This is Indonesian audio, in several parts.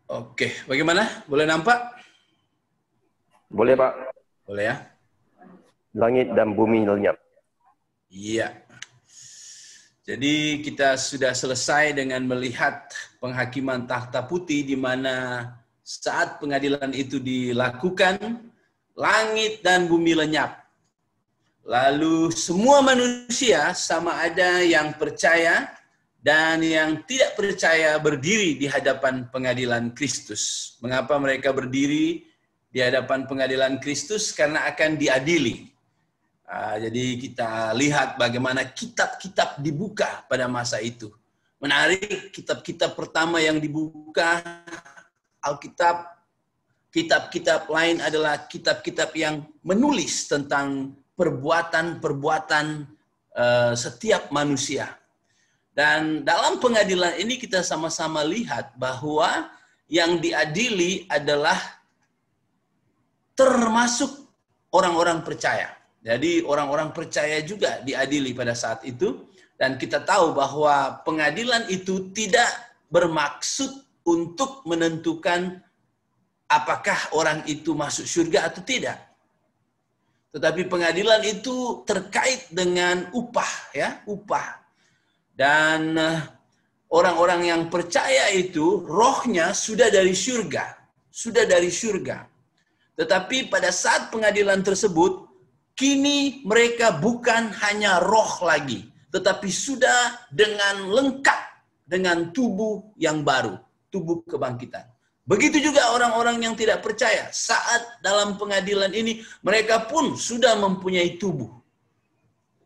Oke, bagaimana? Boleh nampak? Boleh, Pak. Boleh ya? Langit dan bumi lenyap. Iya. Jadi kita sudah selesai dengan melihat penghakiman takhta putih di mana saat pengadilan itu dilakukan, langit dan bumi lenyap. Lalu semua manusia sama ada yang percaya dan yang tidak percaya berdiri di hadapan pengadilan Kristus. Mengapa mereka berdiri di hadapan pengadilan Kristus? Karena akan diadili. Jadi kita lihat bagaimana kitab-kitab dibuka pada masa itu. Menarik, kitab-kitab pertama yang dibuka, Alkitab, kitab-kitab lain adalah kitab-kitab yang menulis tentang perbuatan-perbuatan setiap manusia. Dan dalam pengadilan ini kita sama-sama lihat bahwa yang diadili adalah termasuk orang-orang percaya. Jadi orang-orang percaya juga diadili pada saat itu. Dan kita tahu bahwa pengadilan itu tidak bermaksud untuk menentukan apakah orang itu masuk surga atau tidak. Tetapi pengadilan itu terkait dengan upah, ya, upah. Dan orang-orang yang percaya itu rohnya sudah dari surga, sudah dari surga. Tetapi pada saat pengadilan tersebut, kini mereka bukan hanya roh lagi, tetapi sudah dengan lengkap dengan tubuh yang baru, tubuh kebangkitan. Begitu juga orang-orang yang tidak percaya. Saat dalam pengadilan ini, mereka pun sudah mempunyai tubuh.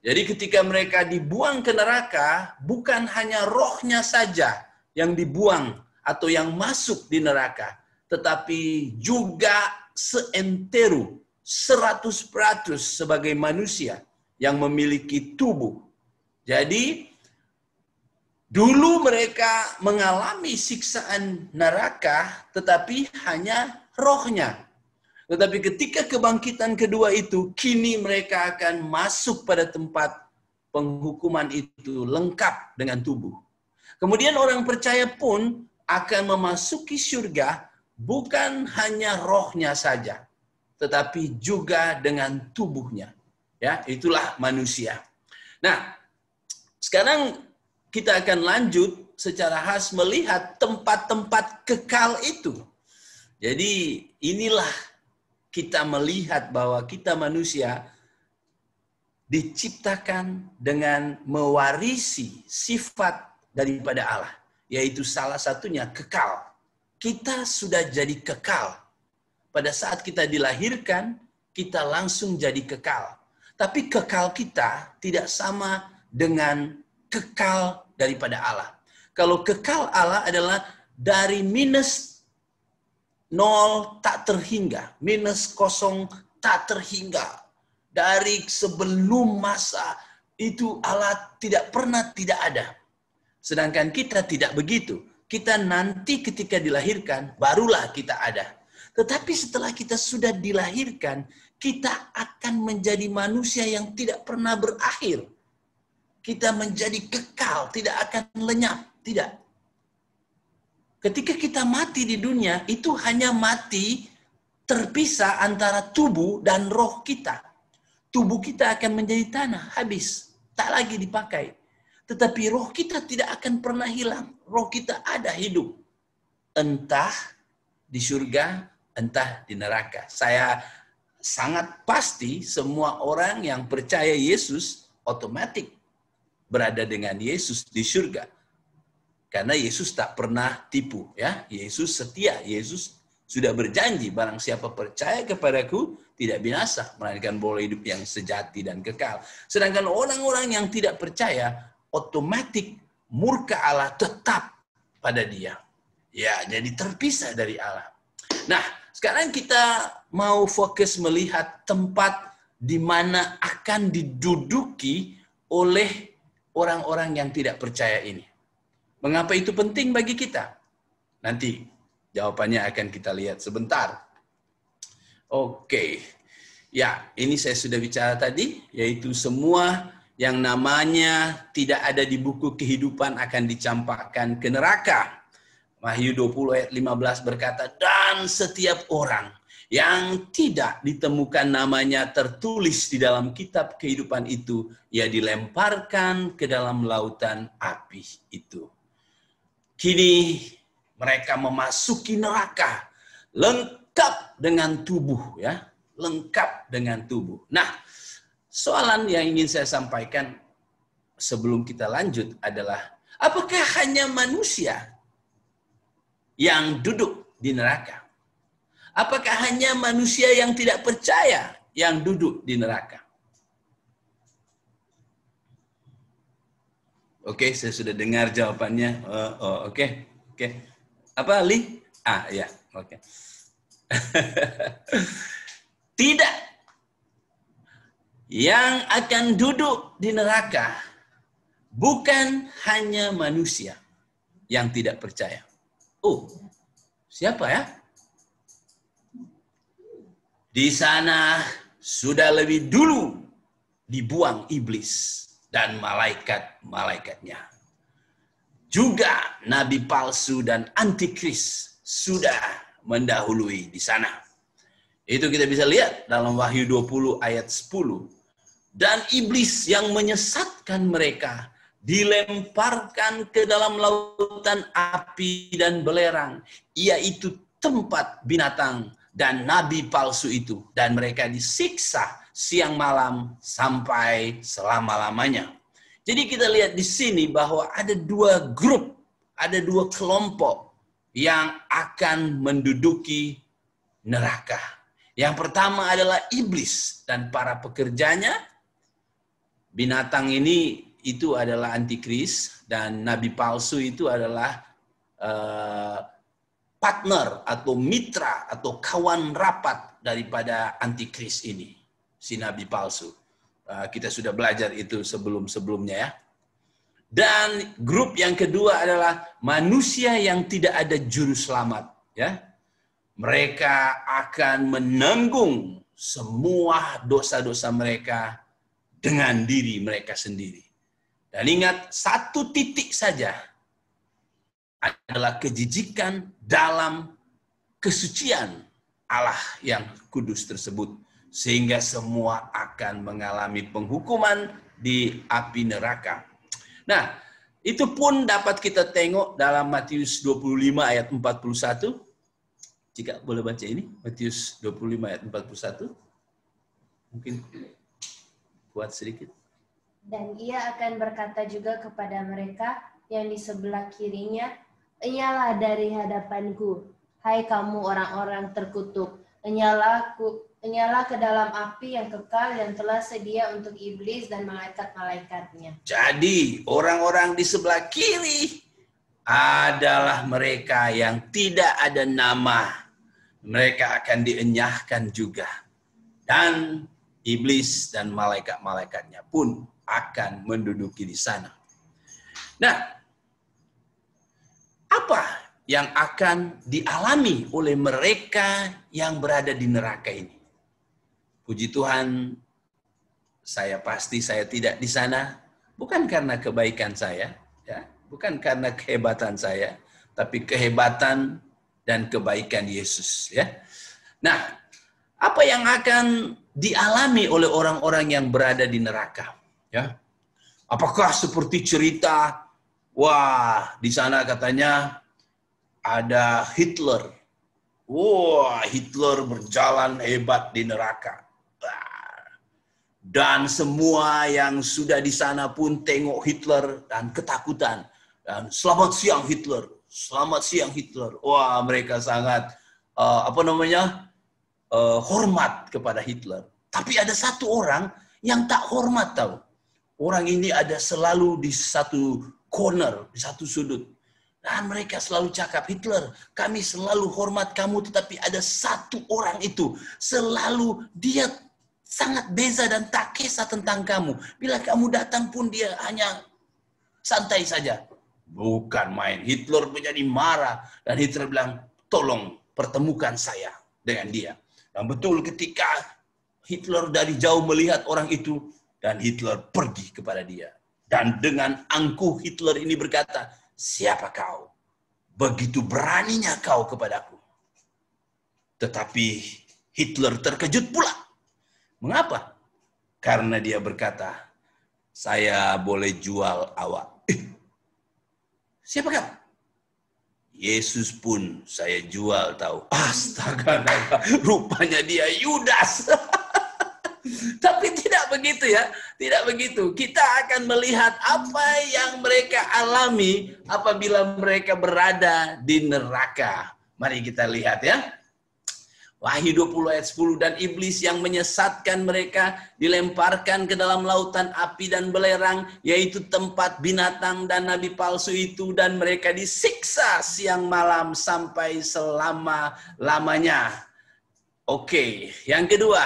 Jadi ketika mereka dibuang ke neraka, bukan hanya rohnya saja yang dibuang atau yang masuk di neraka, tetapi juga seentero, 100% sebagai manusia yang memiliki tubuh. Jadi, dulu mereka mengalami siksaan neraka, tetapi hanya rohnya. Tetapi ketika kebangkitan kedua itu, kini mereka akan masuk pada tempat penghukuman itu lengkap dengan tubuh. Kemudian orang percaya pun akan memasuki surga bukan hanya rohnya saja, tetapi juga dengan tubuhnya. Ya, itulah manusia. Nah, sekarang kita akan lanjut secara khas melihat tempat-tempat kekal itu. Jadi inilah kita melihat bahwa kita manusia diciptakan dengan mewarisi sifat daripada Allah, yaitu salah satunya kekal. Kita sudah jadi kekal. Pada saat kita dilahirkan, kita langsung jadi kekal. Tapi kekal kita tidak sama dengan kekal daripada Allah. Kalau kekal Allah adalah dari minus 0 tak terhingga, minus 0 tak terhingga. Dari sebelum masa itu Allah tidak pernah tidak ada. Sedangkan kita tidak begitu. Kita nanti ketika dilahirkan, barulah kita ada. Tetapi setelah kita sudah dilahirkan, kita akan menjadi manusia yang tidak pernah berakhir. Kita menjadi kekal, tidak akan lenyap. Tidak. Ketika kita mati di dunia, itu hanya mati terpisah antara tubuh dan roh kita. Tubuh kita akan menjadi tanah, habis. Tak lagi dipakai. Tetapi roh kita tidak akan pernah hilang. Roh kita ada hidup. Entah di surga, entah di neraka. Saya sangat pasti semua orang yang percaya Yesus otomatis berada dengan Yesus di surga. Karena Yesus tak pernah tipu, ya. Yesus setia, Yesus sudah berjanji barang siapa percaya kepadaku tidak binasa, melainkan boleh hidup yang sejati dan kekal. Sedangkan orang-orang yang tidak percaya otomatis murka Allah tetap pada dia. Ya, jadi terpisah dari Allah. Nah, sekarang kita mau fokus melihat tempat di mana akan diduduki oleh orang-orang yang tidak percaya ini. Mengapa itu penting bagi kita? Nanti jawabannya akan kita lihat sebentar. Oke. Ya, ini saya sudah bicara tadi, yaitu semua yang namanya tidak ada di buku kehidupan akan dicampakkan ke neraka. Wahyu 20 ayat 15 berkata, dan setiap orang yang tidak ditemukan namanya tertulis di dalam kitab kehidupan itu, ia dilemparkan ke dalam lautan api itu. Kini mereka memasuki neraka, lengkap dengan tubuh, ya, lengkap dengan tubuh. Nah, soalan yang ingin saya sampaikan sebelum kita lanjut adalah, apakah hanya manusia yang duduk di neraka? Apakah hanya manusia yang tidak percaya yang duduk di neraka? Oke, saya sudah dengar jawabannya. Oke. Apa, Li? Ya, oke. Tidak. Yang akan duduk di neraka bukan hanya manusia yang tidak percaya. Oh, siapa ya? Di sana sudah lebih dulu dibuang iblis dan malaikat-malaikatnya. Juga nabi palsu dan antikris sudah mendahului di sana. Itu kita bisa lihat dalam Wahyu 20 ayat 10. Dan iblis yang menyesatkan mereka dilemparkan ke dalam lautan api dan belerang, yaitu tempat binatang dan nabi palsu itu, dan mereka disiksa siang malam sampai selama-lamanya. Jadi kita lihat di sini bahwa ada dua grup, ada dua kelompok yang akan menduduki neraka. Yang pertama adalah iblis dan para pekerjanya. Binatang ini itu adalah antikris, dan nabi palsu itu adalah partner atau mitra atau kawan rapat daripada antikris ini, si nabi palsu. Kita sudah belajar itu sebelum-sebelumnya ya. Dan grup yang kedua adalah manusia yang tidak ada juru selamat, ya. Mereka akan menanggung semua dosa-dosa mereka dengan diri mereka sendiri. Dan ingat, satu titik saja adalah kejijikan dalam kesucian Allah yang kudus tersebut, sehingga semua akan mengalami penghukuman di api neraka. Nah, itu pun dapat kita tengok dalam Matius 25 ayat 41. Jika boleh baca ini, Matius 25 ayat 41. Mungkin kuat sedikit. Dan ia akan berkata juga kepada mereka yang di sebelah kirinya, "Enyalah dari hadapanku, hai kamu orang-orang terkutuk, enyalah ke dalam api yang kekal yang telah sedia untuk iblis dan malaikat-malaikatnya." Jadi orang-orang di sebelah kiri adalah mereka yang tidak ada nama. Mereka akan dienyahkan juga. Dan iblis dan malaikat-malaikatnya pun akan menduduki di sana. Nah, apa yang akan dialami oleh mereka yang berada di neraka ini? Puji Tuhan, saya pasti saya tidak di sana, bukan karena kebaikan saya, ya, bukan karena kehebatan saya, tapi kehebatan dan kebaikan Yesus, ya. Nah, apa yang akan dialami oleh orang-orang yang berada di neraka? Ya, apakah seperti cerita, wah, di sana katanya ada Hitler. Wah, Hitler berjalan hebat di neraka. Dan semua yang sudah di sana pun tengok Hitler dan ketakutan. Dan selamat siang Hitler, selamat siang Hitler. Wah, mereka sangat hormat kepada Hitler. Tapi ada satu orang yang tak hormat, tahu. Orang ini ada selalu di satu corner, di satu sudut. Dan mereka selalu cakap, Hitler, kami selalu hormat kamu, tetapi ada satu orang itu, selalu dia sangat beza dan tak kisah tentang kamu. Bila kamu datang pun dia hanya santai saja. Bukan main. Hitler menjadi marah. Dan Hitler bilang, tolong pertemukan saya dengan dia. Dan betul ketika Hitler dari jauh melihat orang itu, dan Hitler pergi kepada dia. Dan dengan angkuh Hitler ini berkata, siapa kau? begitu beraninya kau kepadaku. Tetapi Hitler terkejut pula. Mengapa? Karena dia berkata, saya boleh jual awak. Siapa kamu? Yesus pun saya jual tahu. Astaga, rupanya dia Yudas. Tapi tidak begitu ya, tidak begitu. Kita akan melihat apa yang mereka alami apabila mereka berada di neraka. Mari kita lihat ya. Wahyu 20 ayat 10, dan iblis yang menyesatkan mereka dilemparkan ke dalam lautan api dan belerang, yaitu tempat binatang dan nabi palsu itu, dan mereka disiksa siang malam sampai selama-lamanya. Oke, yang kedua.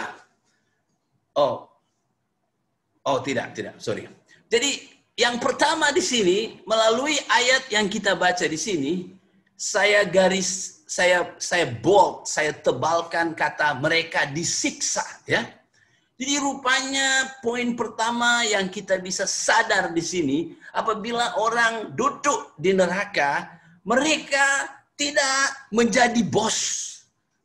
Tidak, sorry. Jadi yang pertama di sini, melalui ayat yang kita baca di sini, saya bold, saya tebalkan kata mereka disiksa, ya. Jadi rupanya poin pertama yang kita bisa sadar di sini, apabila orang duduk di neraka, mereka tidak menjadi bos.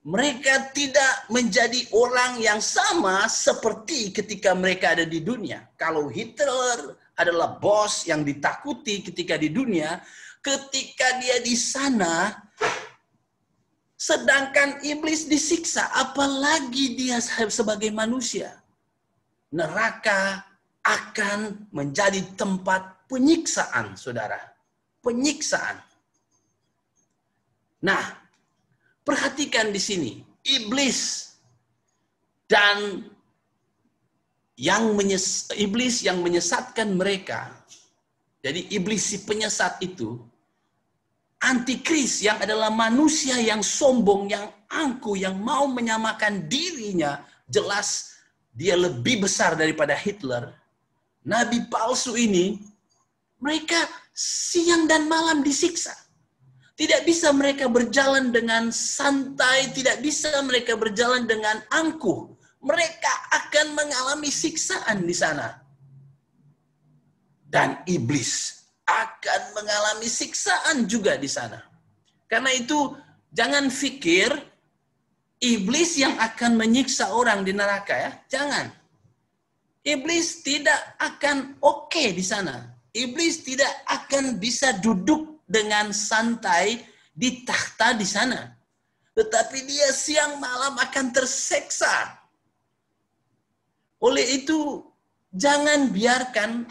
Mereka tidak menjadi orang yang sama seperti ketika mereka ada di dunia. Kalau Hitler adalah bos yang ditakuti ketika di dunia, ketika dia di sana, sedangkan iblis disiksa, apalagi dia sebagai manusia. Neraka akan menjadi tempat penyiksaan, saudara. Penyiksaan. Nah, perhatikan di sini, iblis dan iblis yang menyesatkan mereka. Jadi iblis si penyesat itu, antikris yang adalah manusia yang sombong, yang angkuh, yang mau menyamakan dirinya, jelas dia lebih besar daripada Hitler. Nabi palsu ini, mereka siang dan malam disiksa. Tidak bisa mereka berjalan dengan santai, tidak bisa mereka berjalan dengan angkuh. Mereka akan mengalami siksaan di sana. Dan iblis akan mengalami siksaan juga di sana. Karena itu, jangan pikir iblis yang akan menyiksa orang di neraka, ya. Jangan. Iblis tidak akan oke di sana. Iblis tidak akan bisa duduk dengan santai di takhta di sana. Tetapi dia siang malam akan terseksa. Oleh itu, jangan biarkan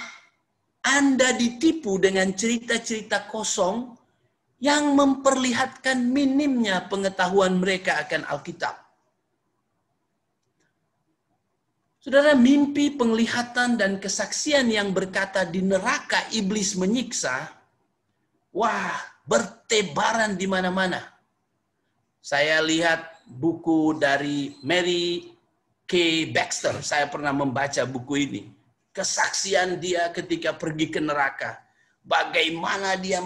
Anda ditipu dengan cerita-cerita kosong yang memperlihatkan minimnya pengetahuan mereka akan Alkitab. Saudara, mimpi, penglihatan, dan kesaksian yang berkata di neraka iblis menyiksa, wah, bertebaran di mana-mana. Saya lihat buku dari Mary K. Baxter. Saya pernah membaca buku ini. Kesaksian dia ketika pergi ke neraka. Bagaimana dia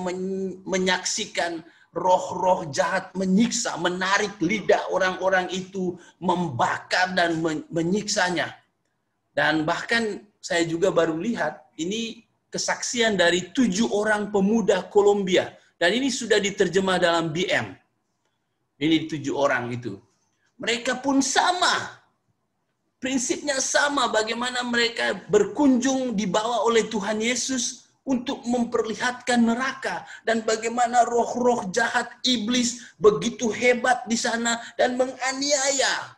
menyaksikan roh-roh jahat menyiksa, menarik lidah orang-orang itu, membakar dan menyiksanya. Dan bahkan saya juga baru lihat, ini kesaksian dari 7 orang pemuda Kolombia. Dan ini sudah diterjemah dalam BM. Ini 7 orang itu. Mereka pun sama. Prinsipnya sama, bagaimana mereka berkunjung dibawa oleh Tuhan Yesus untuk memperlihatkan neraka. Dan bagaimana roh-roh jahat iblis begitu hebat di sana dan menganiaya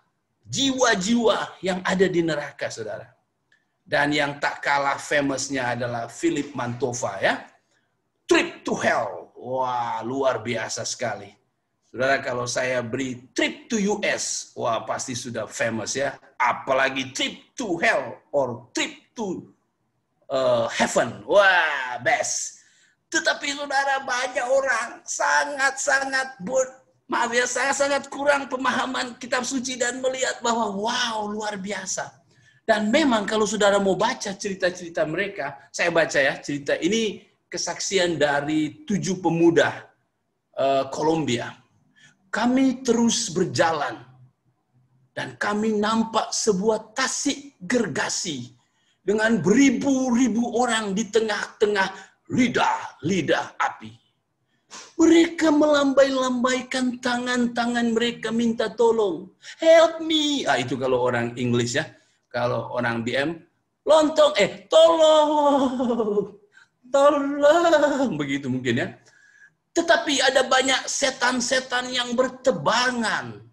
jiwa-jiwa yang ada di neraka, saudara. Dan yang tak kalah famousnya adalah Philip Mantova, ya. Trip to Hell. Wah, luar biasa sekali. Saudara, kalau saya beri trip to US, wah pasti sudah famous, ya. Apalagi trip to hell or trip to heaven, wah best. Tetapi saudara, banyak orang sangat-sangat sangat kurang pemahaman kitab suci dan melihat bahwa wow, luar biasa. Dan memang kalau saudara mau baca cerita-cerita mereka, saya baca ya cerita ini, kesaksian dari 7 pemuda Kolombia. Kami terus berjalan dan kami nampak sebuah tasik gergasi dengan beribu-ribu orang di tengah-tengah lidah api. Mereka melambai-lambaikan tangan-tangan mereka minta tolong. Help me. Itu kalau orang English ya. Kalau orang BM, lontong, tolong. Tolong. Begitu mungkin ya. Tetapi ada banyak setan-setan yang berterbangan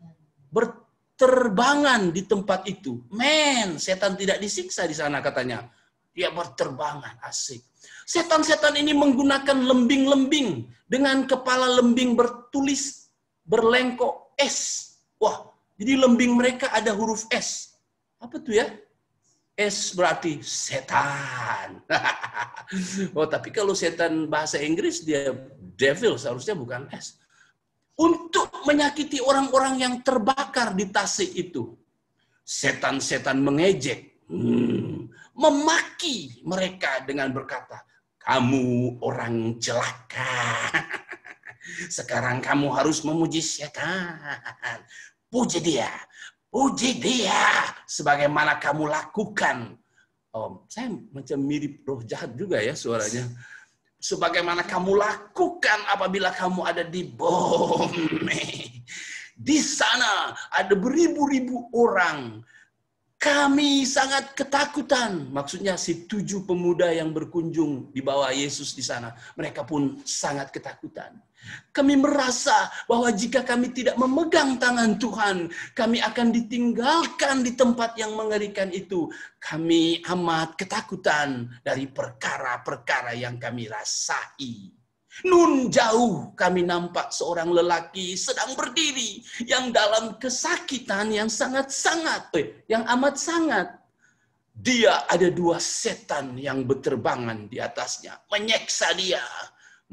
di tempat itu. Setan tidak disiksa di sana katanya. Dia berterbangan, asik. Setan-setan ini menggunakan lembing-lembing dengan kepala lembing bertulis berlengkok S. Wah, jadi lembing mereka ada huruf S. Apa tuh ya? S berarti setan. Tapi kalau setan bahasa Inggris dia devil, seharusnya bukan S. Untuk menyakiti orang-orang yang terbakar di Tasik itu. Setan-setan mengejek, memaki mereka dengan berkata, kamu orang celaka. Sekarang kamu harus memuji setan. Puji dia. Puji dia. Sebagaimana kamu lakukan. Saya macam mirip roh jahat juga ya suaranya. Sebagaimana kamu lakukan apabila kamu ada di bumi. Di sana ada beribu-ribu orang. Kami sangat ketakutan. Maksudnya si 7 pemuda yang berkunjung di bawah Yesus di sana. Mereka pun sangat ketakutan. Kami merasa bahwa jika kami tidak memegang tangan Tuhan, kami akan ditinggalkan di tempat yang mengerikan itu. Kami amat ketakutan dari perkara-perkara yang kami rasai. Nun jauh kami nampak seorang lelaki sedang berdiri yang dalam kesakitan yang yang amat sangat. Dia ada 2 setan yang berterbangan di atasnya, menyeksa dia.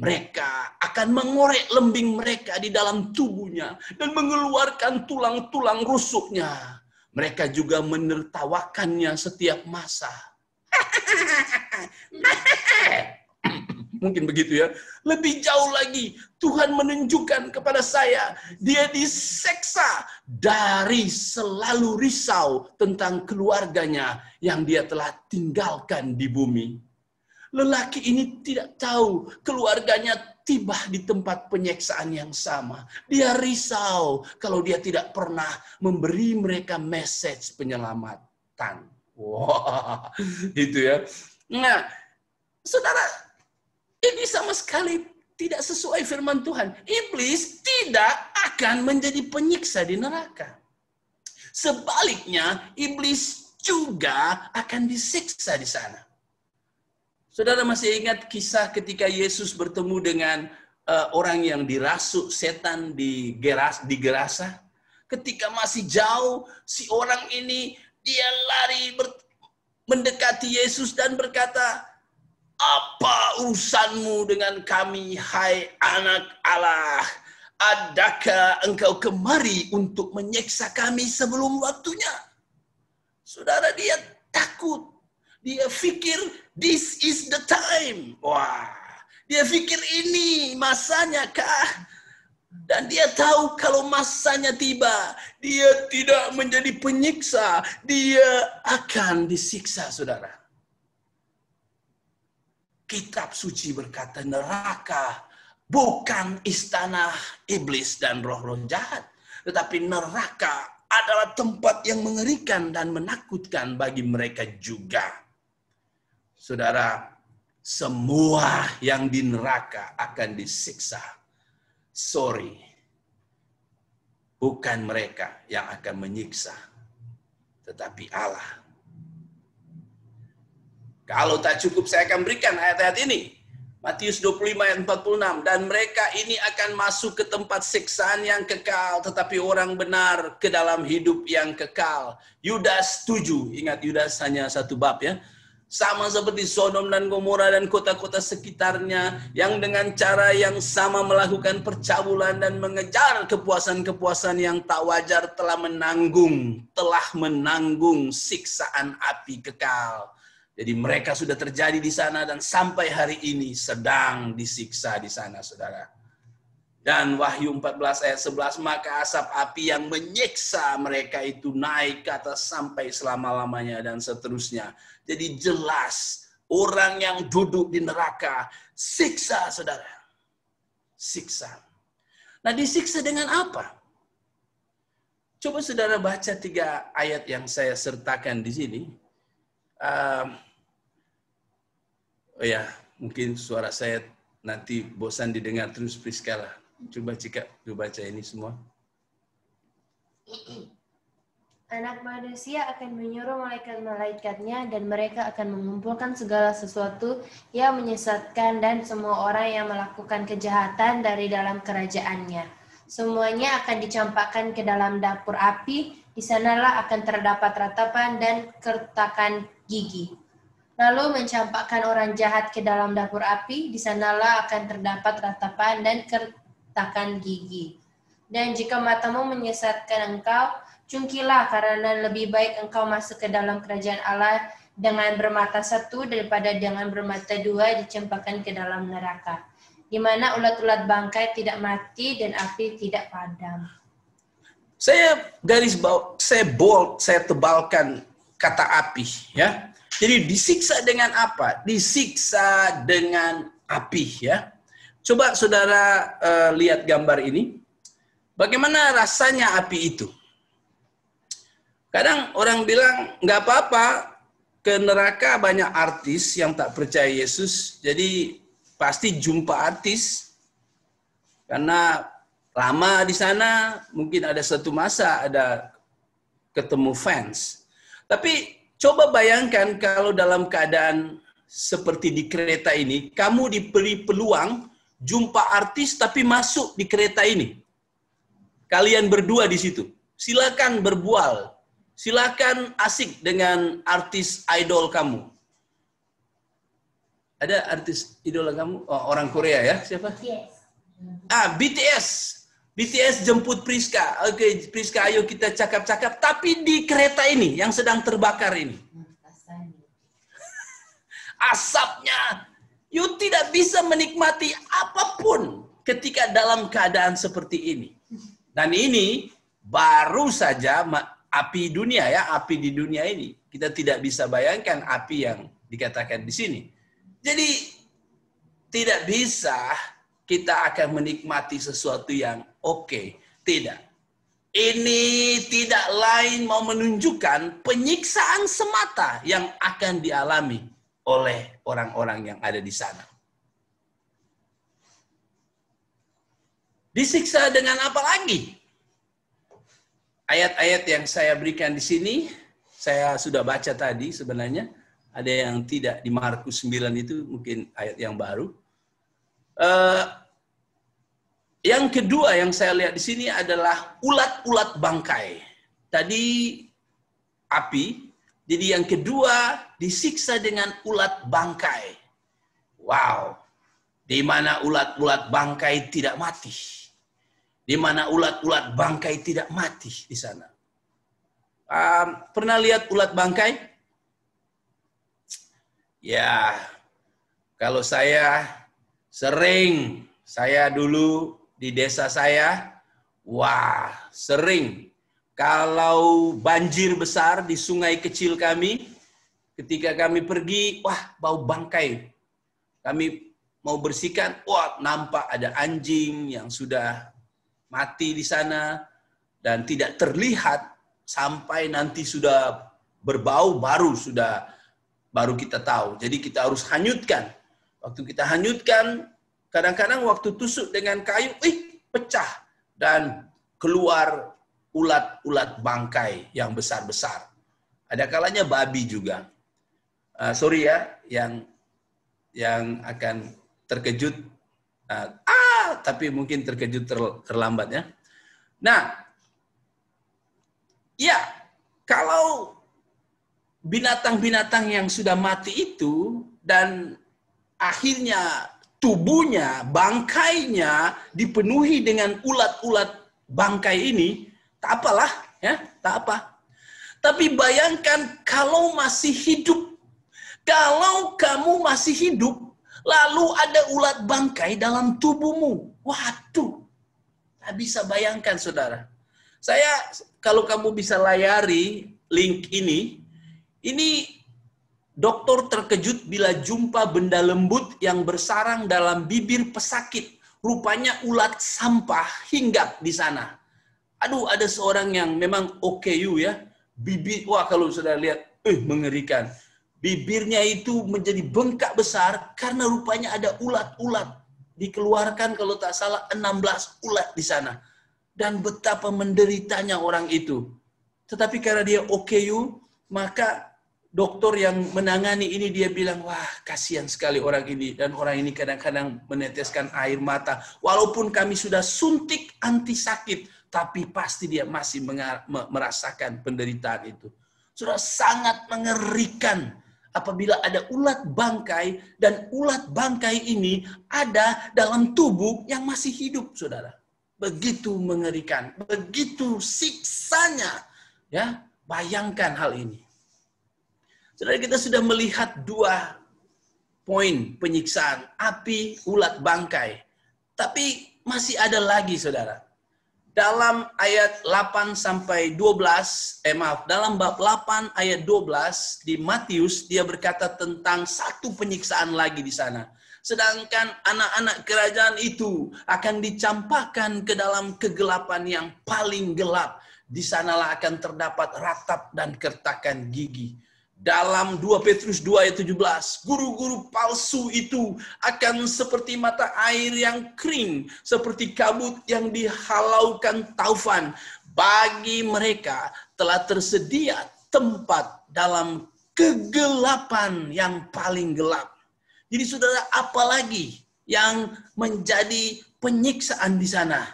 Mereka akan mengorek lembing mereka di dalam tubuhnya dan mengeluarkan tulang-tulang rusuknya. Mereka juga menertawakannya setiap masa. Mungkin begitu ya. Lebih jauh lagi, Tuhan menunjukkan kepada saya, dia diseksa dari selalu risau tentang keluarganya yang dia telah tinggalkan di bumi. Lelaki ini tidak tahu keluarganya tiba di tempat penyeksaan yang sama. Dia risau kalau dia tidak pernah memberi mereka message penyelamatan. Wah, itu ya. Nah, saudara, ini sama sekali tidak sesuai firman Tuhan. Iblis tidak akan menjadi penyiksa di neraka. Sebaliknya, iblis juga akan disiksa di sana. Saudara masih ingat kisah ketika Yesus bertemu dengan orang yang dirasuk setan di Gerasa? Ketika masih jauh, si orang ini dia lari mendekati Yesus dan berkata, apa urusanmu dengan kami, hai anak Allah? Adakah engkau kemari untuk menyiksa kami sebelum waktunya? Saudara, dia takut. Dia pikir, this is the time. Wah, dia pikir ini masanya kah? Dan dia tahu kalau masanya tiba, dia tidak menjadi penyiksa. Dia akan disiksa, saudara. Kitab suci berkata neraka bukan istana iblis dan roh-roh jahat. Tetapi neraka adalah tempat yang mengerikan dan menakutkan bagi mereka juga. Saudara, semua yang di neraka akan disiksa. Sorry, bukan mereka yang akan menyiksa, tetapi Allah. Kalau tak cukup, saya akan berikan ayat-ayat ini. Matius 25 ayat 46. Dan mereka ini akan masuk ke tempat siksaan yang kekal, tetapi orang benar ke dalam hidup yang kekal. Yudas 7. Ingat, Yudas hanya 1 bab ya. Sama seperti Sodom dan Gomora dan kota-kota sekitarnya, yang dengan cara yang sama melakukan percabulan dan mengejar kepuasan-kepuasan yang tak wajar telah menanggung siksaan api kekal. Jadi mereka sudah terjadi di sana dan sampai hari ini sedang disiksa di sana, saudara. Dan Wahyu 14 ayat 11, maka asap api yang menyiksa mereka itu naik ke atas sampai selama-lamanya dan seterusnya. Jadi jelas orang yang duduk di neraka siksa, saudara. siksa. Nah, disiksa dengan apa? Coba saudara baca 3 ayat yang saya sertakan di sini. Oh ya, mungkin suara saya nanti bosan didengar terus, Priska lah. Coba baca ini semua. Anak manusia akan menyuruh malaikat-malaikatnya dan mereka akan mengumpulkan segala sesuatu yang menyesatkan dan semua orang yang melakukan kejahatan dari dalam kerajaannya. Semuanya akan dicampakkan ke dalam dapur api, di sanalah akan terdapat ratapan dan kertakan gigi. Lalu mencampakkan orang jahat ke dalam dapur api, di sanalah akan terdapat ratapan dan kertakan gigi. Dan jika matamu menyesatkan engkau, cungkilah, karena lebih baik engkau masuk ke dalam kerajaan Allah dengan bermata satu daripada dengan bermata dua dicampakkan ke dalam neraka, di mana ulat-ulat bangkai tidak mati dan api tidak padam. Saya saya tebalkan kata api, ya. Jadi disiksa dengan apa? Disiksa dengan api, ya. Coba saudara lihat gambar ini. Bagaimana rasanya api itu? Kadang orang bilang, nggak apa-apa, ke neraka banyak artis yang tak percaya Yesus, jadi pasti jumpa artis. Karena lama di sana, mungkin ada satu masa ada ketemu fans. Tapi coba bayangkan kalau dalam keadaan seperti di kereta ini, kamu diberi peluang jumpa artis tapi masuk di kereta ini. Kalian berdua di situ, silakan berbual. Silakan asik dengan artis idol kamu. Ada artis idola kamu? Oh, orang Korea ya? Siapa? BTS. BTS jemput Priska. Oke, Priska, ayo kita cakap-cakap. Tapi di kereta ini, yang sedang terbakar ini. Asapnya. You tidak bisa menikmati apapun ketika dalam keadaan seperti ini. Dan ini baru saja api dunia, ya, api di dunia ini. Kita tidak bisa bayangkan api yang dikatakan di sini. Jadi tidak bisa kita akan menikmati sesuatu yang oke. Tidak. Ini tidak lain mau menunjukkan penyiksaan semata yang akan dialami oleh orang-orang yang ada di sana. Disiksa dengan apa lagi? Ayat-ayat yang saya berikan di sini, saya sudah baca tadi sebenarnya. Ada yang tidak di Markus 9 itu, mungkin ayat yang baru. Yang kedua yang saya lihat di sini adalah ulat-ulat bangkai. Tadi api, jadi yang kedua disiksa dengan ulat bangkai. Wow, di mana ulat-ulat bangkai tidak mati. Di mana ulat-ulat bangkai tidak mati di sana. Pernah lihat ulat bangkai? Ya, kalau saya dulu di desa saya, wah, sering. Kalau banjir besar di sungai kecil kami, ketika kami pergi, wah, bau bangkai. Kami mau bersihkan, wah, nampak ada anjing yang sudah mati di sana dan tidak terlihat sampai nanti sudah berbau baru kita tahu. Jadi kita harus hanyutkan. Waktu kita hanyutkan, kadang-kadang waktu tusuk dengan kayu, pecah dan keluar ulat-ulat bangkai yang besar-besar. Ada kalanya babi juga. Sorry ya, yang akan terkejut. Tapi mungkin terkejut terlambat ya. Nah, ya, kalau binatang-binatang yang sudah mati itu dan akhirnya tubuhnya, bangkainya dipenuhi dengan ulat-ulat bangkai ini, tak apalah, ya, tak apa. Tapi bayangkan kalau masih hidup, kalau kamu masih hidup, lalu ada ulat bangkai dalam tubuhmu. Waduh, tak bisa bayangkan, saudara. Kalau kamu bisa layari link ini dokter terkejut bila jumpa benda lembut yang bersarang dalam bibir pesakit. Rupanya ulat sampah hinggap di sana. Aduh, ada seorang yang memang OKU ya. Bibir, wah kalau sudah lihat, mengerikan. Bibirnya itu menjadi bengkak besar karena rupanya ada ulat-ulat. Dikeluarkan kalau tak salah 16 ulat di sana. Dan betapa menderitanya orang itu. Tetapi karena dia OKU, maka dokter yang menangani ini dia bilang, wah kasihan sekali orang ini. Dan orang ini kadang-kadang meneteskan air mata. Walaupun kami sudah suntik anti sakit, tapi pasti dia masih merasakan penderitaan itu. Sudah sangat mengerikan apabila ada ulat bangkai, dan ulat bangkai ini ada dalam tubuh yang masih hidup, saudara. Begitu mengerikan, begitu siksanya. Ya, bayangkan hal ini. Saudara, kita sudah melihat 2 poin penyiksaan, api, ulat bangkai. Tapi masih ada lagi, saudara. Dalam ayat 8 sampai 12, dalam bab 8 ayat 12 di Matius, dia berkata tentang satu penyiksaan lagi di sana. Sedangkan anak-anak kerajaan itu akan dicampakkan ke dalam kegelapan yang paling gelap. Di sanalah akan terdapat ratap dan kertakan gigi. Dalam 2 Petrus 2 ayat 17, guru-guru palsu itu akan seperti mata air yang kering, seperti kabut yang dihalaukan taufan. Bagi mereka telah tersedia tempat dalam kegelapan yang paling gelap. Jadi saudara, apalagi yang menjadi penyiksaan di sana?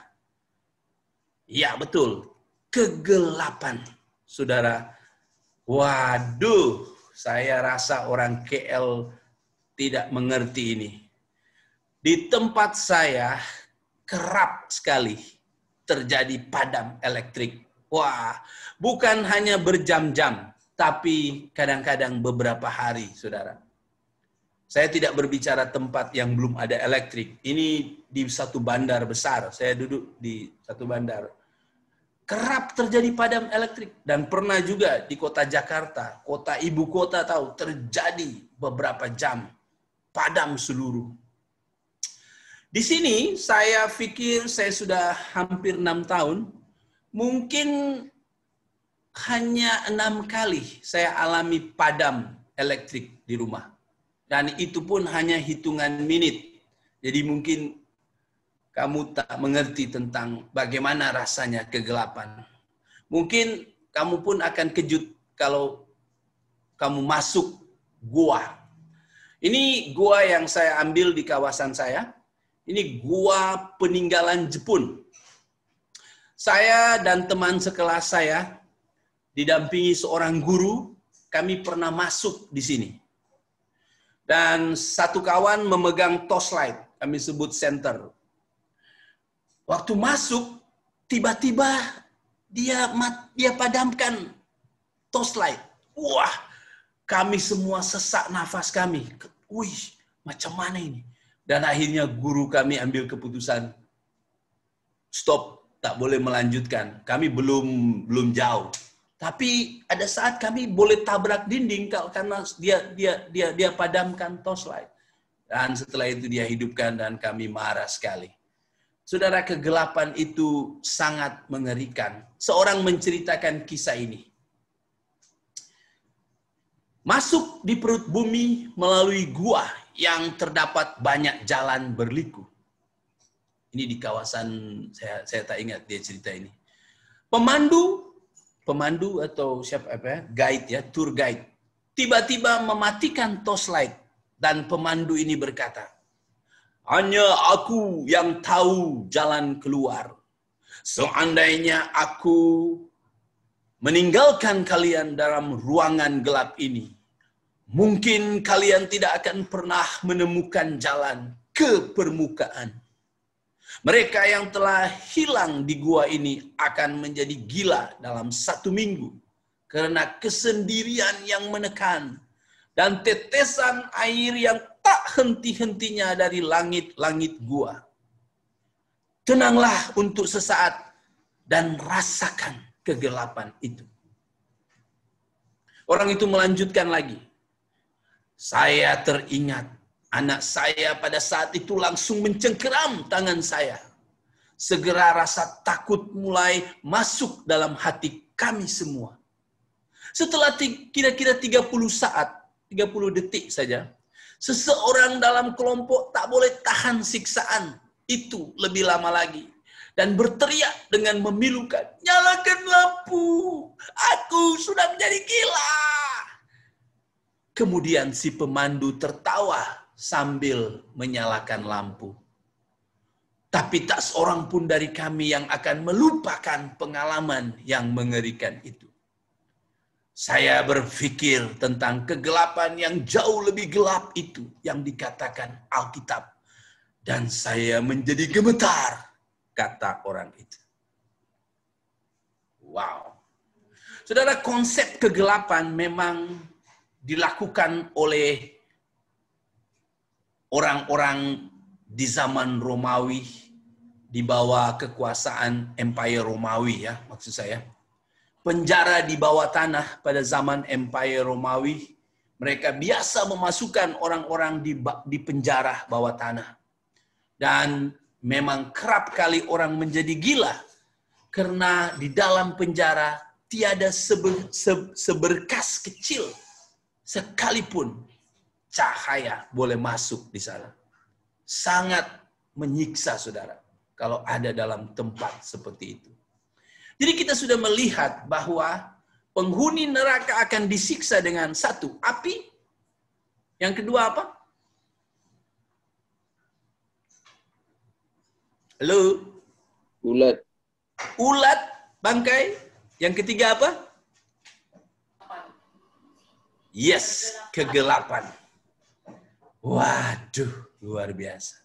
Ya betul, kegelapan, saudara. Waduh, saya rasa orang KL tidak mengerti ini. Di tempat saya kerap sekali terjadi padam elektrik. Wah, bukan hanya berjam-jam, tapi kadang-kadang beberapa hari, saudara. Saya tidak berbicara tempat yang belum ada elektrik. Ini di satu bandar besar. Saya duduk di satu bandar. Kerap terjadi padam elektrik. Dan pernah juga di kota Jakarta, kota ibu kota tahu, terjadi beberapa jam padam seluruh. Di sini saya pikir saya sudah hampir 6 tahun. Mungkin hanya 6 kali saya alami padam elektrik di rumah. Dan itu pun hanya hitungan menit. Jadi mungkin kamu tak mengerti tentang bagaimana rasanya kegelapan. Mungkin kamu pun akan kejut kalau kamu masuk gua. Ini gua yang saya ambil di kawasan saya. Ini gua peninggalan Jepun. Saya dan teman sekelas saya didampingi seorang guru, kami pernah masuk di sini. Dan satu kawan memegang torchlight, kami sebut center. Waktu masuk, tiba-tiba dia padamkan torchlight. Wah, kami semua sesak nafas kami. Wih, macam mana ini? Dan akhirnya guru kami ambil keputusan, stop, tak boleh melanjutkan. Kami belum jauh. Tapi ada saat kami boleh tabrak dinding karena dia padamkan torchlight. Dan setelah itu dia hidupkan dan kami marah sekali. Saudara, kegelapan itu sangat mengerikan. Seorang menceritakan kisah ini. Masuk di perut bumi melalui gua yang terdapat banyak jalan berliku. Ini di kawasan, saya tak ingat dia cerita ini. Pemandu atau guide ya, tour guide, tiba-tiba mematikan torchlight dan pemandu ini berkata, hanya aku yang tahu jalan keluar. Seandainya aku meninggalkan kalian dalam ruangan gelap ini, mungkin kalian tidak akan pernah menemukan jalan ke permukaan. Mereka yang telah hilang di gua ini akan menjadi gila dalam 1 minggu karena kesendirian yang menekan dan tetesan air yang tak henti-hentinya dari langit-langit gua. Tenanglah untuk sesaat dan rasakan kegelapan itu. Orang itu melanjutkan lagi. Saya teringat Anak saya pada saat itu langsung mencengkeram tangan saya. Segera rasa takut mulai masuk dalam hati kami semua. Setelah kira-kira 30 saat, 30 detik saja, seseorang dalam kelompok tak boleh tahan siksaan itu lebih lama lagi. Dan berteriak dengan memilukan, "Nyalakan lampu, aku sudah menjadi gila." Kemudian si pemandu tertawa sambil menyalakan lampu. Tapi tak seorang pun dari kami yang akan melupakan pengalaman yang mengerikan itu. Saya berpikir tentang kegelapan yang jauh lebih gelap itu yang dikatakan Alkitab. Dan saya menjadi gemetar, kata orang itu. Wow. Saudara, konsep kegelapan memang dilakukan oleh orang-orang di zaman Romawi, di bawah kekuasaan Empire Romawi ya, maksud saya. Penjara di bawah tanah pada zaman Empire Romawi, mereka biasa memasukkan orang-orang di penjara bawah tanah. Dan memang kerap kali orang menjadi gila karena di dalam penjara tiada seberkas kecil sekalipun cahaya boleh masuk di sana. Sangat menyiksa saudara kalau ada dalam tempat seperti itu. Jadi kita sudah melihat bahwa penghuni neraka akan disiksa dengan satu, api. Yang kedua apa? Halo? Ulat. Ulat, bangkai. Yang ketiga apa? Yes, kegelapan. Waduh, luar biasa.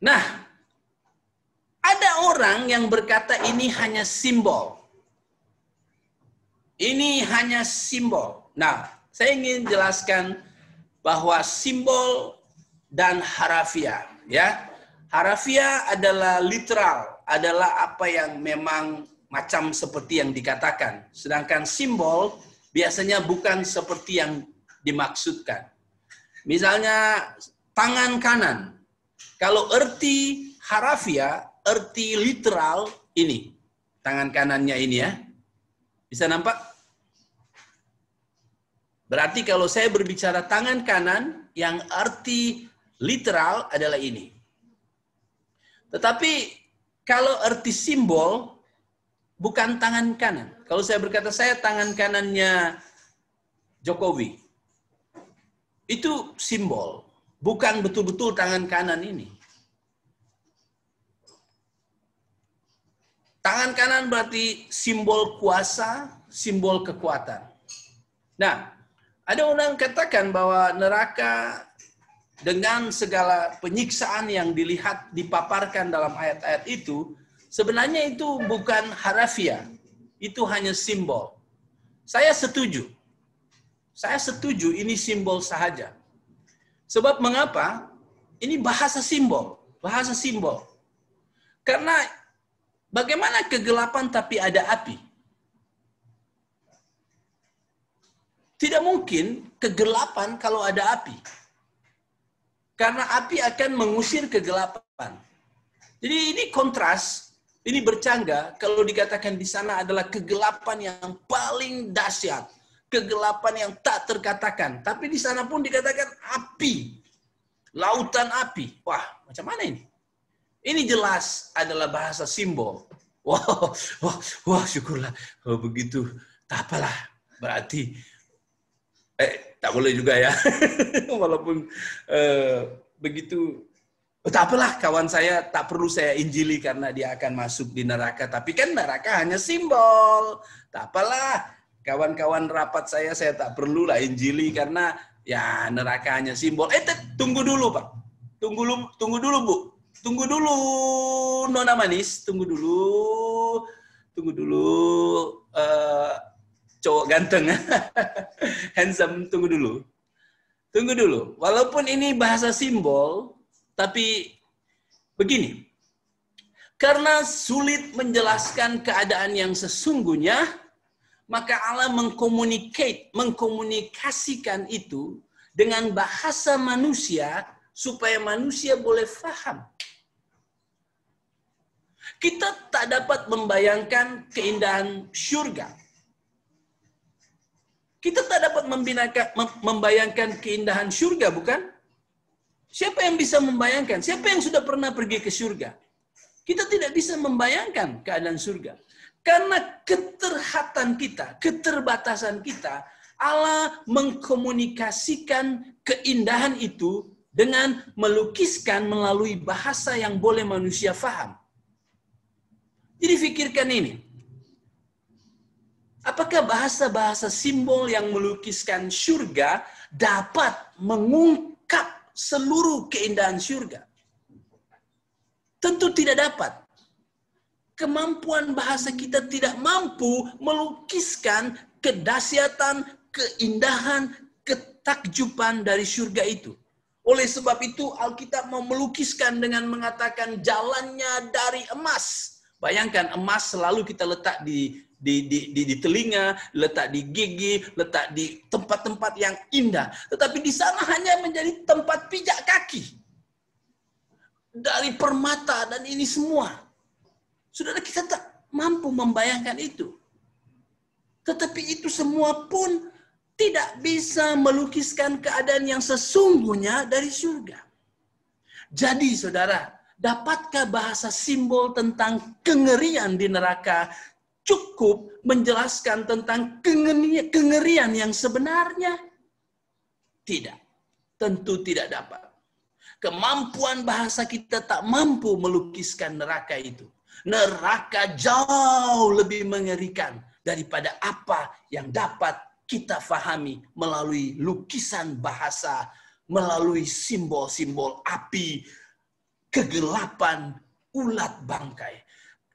Nah, ada orang yang berkata ini hanya simbol. Ini hanya simbol. Nah, saya ingin jelaskan bahwa simbol dan harafiah, ya. Harafiah adalah literal, adalah apa yang memang macam seperti yang dikatakan. Sedangkan simbol biasanya bukan seperti yang dimaksudkan. Misalnya tangan kanan. Kalau erti harafiah, erti literal ini. Tangan kanannya ini ya. Bisa nampak? Berarti kalau saya berbicara tangan kanan, yang arti literal adalah ini. Tetapi kalau arti simbol, bukan tangan kanan. Kalau saya berkata saya tangan kanannya Jokowi, itu simbol. Bukan betul-betul tangan kanan ini. Tangan kanan berarti simbol kuasa, simbol kekuatan. Nah, ada orang katakan bahwa neraka dengan segala penyiksaan yang dilihat, dipaparkan dalam ayat-ayat itu, sebenarnya itu bukan harafiah. Itu hanya simbol. Saya setuju. Saya setuju ini simbol sahaja. Sebab mengapa? Ini bahasa simbol. Bahasa simbol. Karena bagaimana kegelapan tapi ada api? Tidak mungkin kegelapan kalau ada api. Karena api akan mengusir kegelapan. Jadi ini kontras, ini bercangga kalau dikatakan di sana adalah kegelapan yang paling dahsyat. Kegelapan yang tak terkatakan. Tapi di sana pun dikatakan api. Lautan api. Wah, macam mana ini? Ini jelas adalah bahasa simbol. Wah, syukurlah. Oh, begitu. Tak apalah. Berarti tak boleh juga ya. Walaupun begitu. Tak apalah, kawan saya tak perlu saya injili karena dia akan masuk di neraka. Tapi kan neraka hanya simbol. Tak apalah, kawan-kawan rapat saya tak perlulah injili karena ya neraka hanya simbol. Tunggu dulu Pak. Tunggu dulu Bu. Tunggu dulu Nona Manis. Tunggu dulu. Cowok ganteng. Handsome, tunggu dulu. Walaupun ini bahasa simbol, tapi begini. Karena sulit menjelaskan keadaan yang sesungguhnya, maka Allah mengkomunikasikan itu dengan bahasa manusia supaya manusia boleh faham. Kita tak dapat membayangkan keindahan syurga. Kita tak dapat membayangkan keindahan syurga, bukan? Siapa yang bisa membayangkan? Siapa yang sudah pernah pergi ke syurga? Kita tidak bisa membayangkan keadaan surga. Karena keterhatan kita, keterbatasan kita, Allah mengkomunikasikan keindahan itu dengan melukiskan melalui bahasa yang boleh manusia faham. Jadi pikirkan ini. Apakah bahasa-bahasa simbol yang melukiskan syurga dapat mengungkap seluruh keindahan syurga? Tentu tidak dapat. Kemampuan bahasa kita tidak mampu melukiskan kedahsyatan, keindahan, ketakjuban dari syurga itu. Oleh sebab itu Alkitab mau melukiskan dengan mengatakan jalannya dari emas. Bayangkan emas selalu kita letak di telinga, letak di gigi, letak di tempat-tempat yang indah. Tetapi di sana hanya menjadi tempat pijak kaki. Dari permata dan ini semua. Saudara, kita tak mampu membayangkan itu. Tetapi itu semua pun tidak bisa melukiskan keadaan yang sesungguhnya dari surga. Jadi saudara, dapatkah bahasa simbol tentang kengerian di neraka cukup menjelaskan tentang kengerian yang sebenarnya? Tidak. Tentu tidak dapat. Kemampuan bahasa kita tak mampu melukiskan neraka itu. Neraka jauh lebih mengerikan daripada apa yang dapat kita fahami melalui lukisan bahasa, melalui simbol-simbol api, kegelapan, ulat bangkai.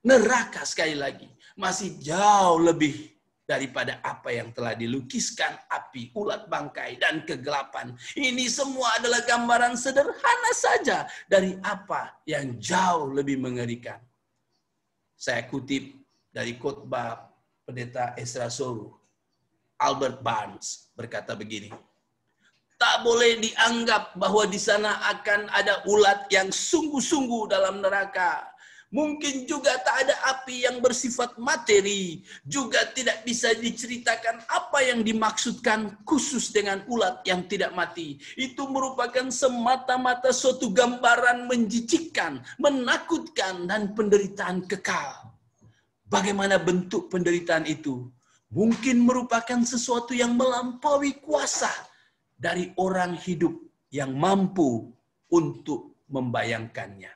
Neraka sekali lagi masih jauh lebih daripada apa yang telah dilukiskan api, ulat bangkai, dan kegelapan. Ini semua adalah gambaran sederhana saja dari apa yang jauh lebih mengerikan. Saya kutip dari khotbah Pendeta Ezra Soru. Albert Barnes berkata begini, tak boleh dianggap bahwa di sana akan ada ulat yang sungguh-sungguh dalam neraka. Mungkin juga tak ada api yang bersifat materi. Juga tidak bisa diceritakan apa yang dimaksudkan khusus dengan ulat yang tidak mati. Itu merupakan semata-mata suatu gambaran menjijikkan, menakutkan, dan penderitaan kekal. Bagaimana bentuk penderitaan itu? Mungkin merupakan sesuatu yang melampaui kuasa dari orang hidup yang mampu untuk membayangkannya.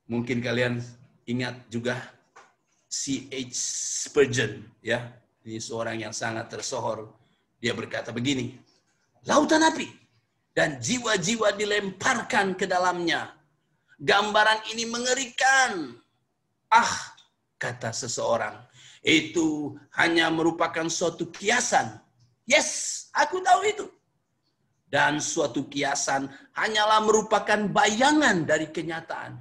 Mungkin kalian ingat juga C.H. Spurgeon, ya. Ini seorang yang sangat tersohor. Dia berkata begini, lautan api dan jiwa-jiwa dilemparkan ke dalamnya. Gambaran ini mengerikan. Ah, kata seseorang, itu hanya merupakan suatu kiasan. Yes, aku tahu itu. Dan suatu kiasan hanyalah merupakan bayangan dari kenyataan.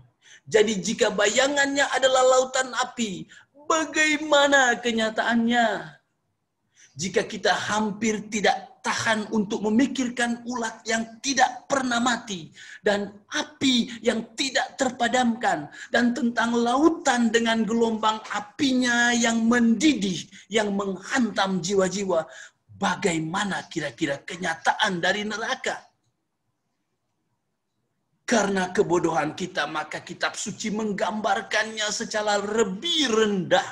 Jadi jika bayangannya adalah lautan api, bagaimana kenyataannya? Jika kita hampir tidak tahan untuk memikirkan ulat yang tidak pernah mati, dan api yang tidak terpadamkan, dan tentang lautan dengan gelombang apinya yang mendidih, yang menghantam jiwa-jiwa, bagaimana kira-kira kenyataan dari neraka? Karena kebodohan kita, maka kitab suci menggambarkannya secara lebih rendah.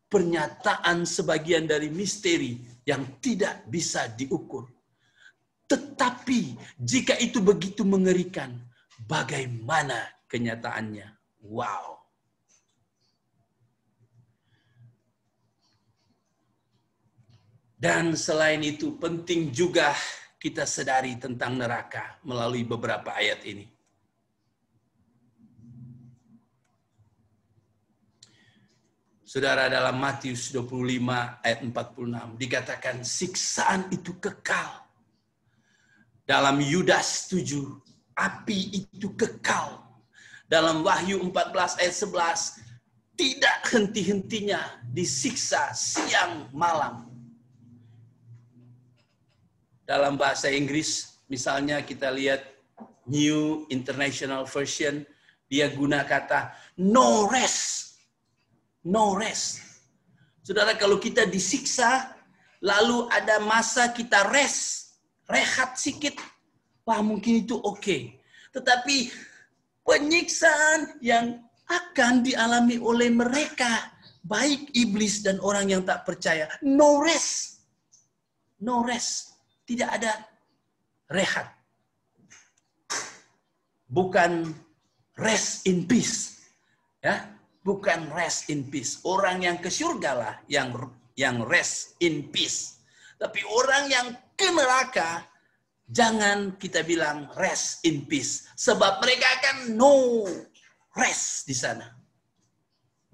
Pernyataan sebagian dari misteri yang tidak bisa diukur. Tetapi jika itu begitu mengerikan, bagaimana kenyataannya? Wow. Dan selain itu penting juga kita sadari tentang neraka melalui beberapa ayat ini. Saudara, dalam Matius 25 ayat 46 dikatakan siksaan itu kekal. Dalam Yudas 7, api itu kekal. Dalam Wahyu 14 ayat 11, tidak henti-hentinya disiksa siang malam. dalam bahasa Inggris, misalnya kita lihat New International Version, dia guna kata no rest. No rest. Saudara, kalau kita disiksa, lalu ada masa kita rest, rehat sedikit, wah mungkin itu oke. Tetapi penyiksaan yang akan dialami oleh mereka, baik iblis dan orang yang tak percaya, no rest. No rest. Tidak ada rehat. Bukan rest in peace. Ya, bukan rest in peace. Orang yang ke surga lah yang rest in peace. Tapi orang yang ke neraka, jangan kita bilang rest in peace. Sebab mereka akan no rest di sana.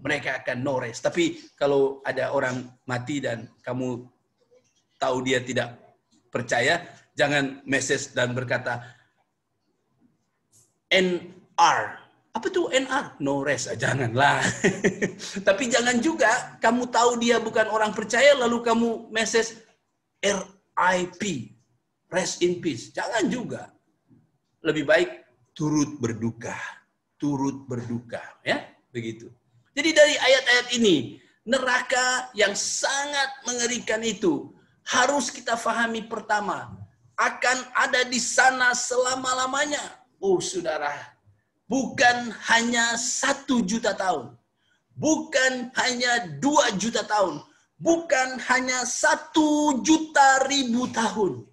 Mereka akan no rest. Tapi kalau ada orang mati dan kamu tahu dia tidak percaya, jangan message dan berkata, NR. Apa tuh NR? No rest. Janganlah. Tapi jangan juga kamu tahu dia bukan orang percaya, lalu kamu message RIP. Rest in peace. Jangan juga. Lebih baik turut berduka. Turut berduka. Ya, begitu. Jadi dari ayat-ayat ini, neraka yang sangat mengerikan itu harus kita fahami pertama, akan ada di sana selama-lamanya. Oh saudara, bukan hanya 1 juta tahun, bukan hanya 2 juta tahun, bukan hanya 1 juta ribu tahun.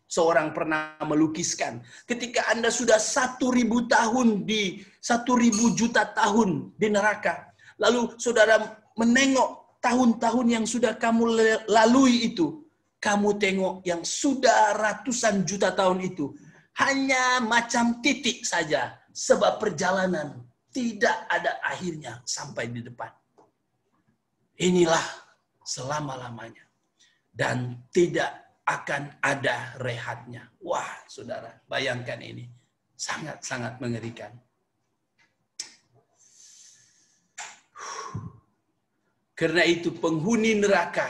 Seorang pernah melukiskan, ketika Anda sudah 1.000 tahun di 1.000 juta tahun di neraka, lalu saudara menengok tahun-tahun yang sudah kamu lalui itu, kamu tengok yang sudah ratusan juta tahun itu, hanya macam titik saja, sebab perjalanan tidak ada akhirnya sampai di depan. Inilah selama-lamanya. Dan tidak akan ada rehatnya. Wah, saudara, bayangkan ini. Sangat-sangat mengerikan. Karena itu penghuni neraka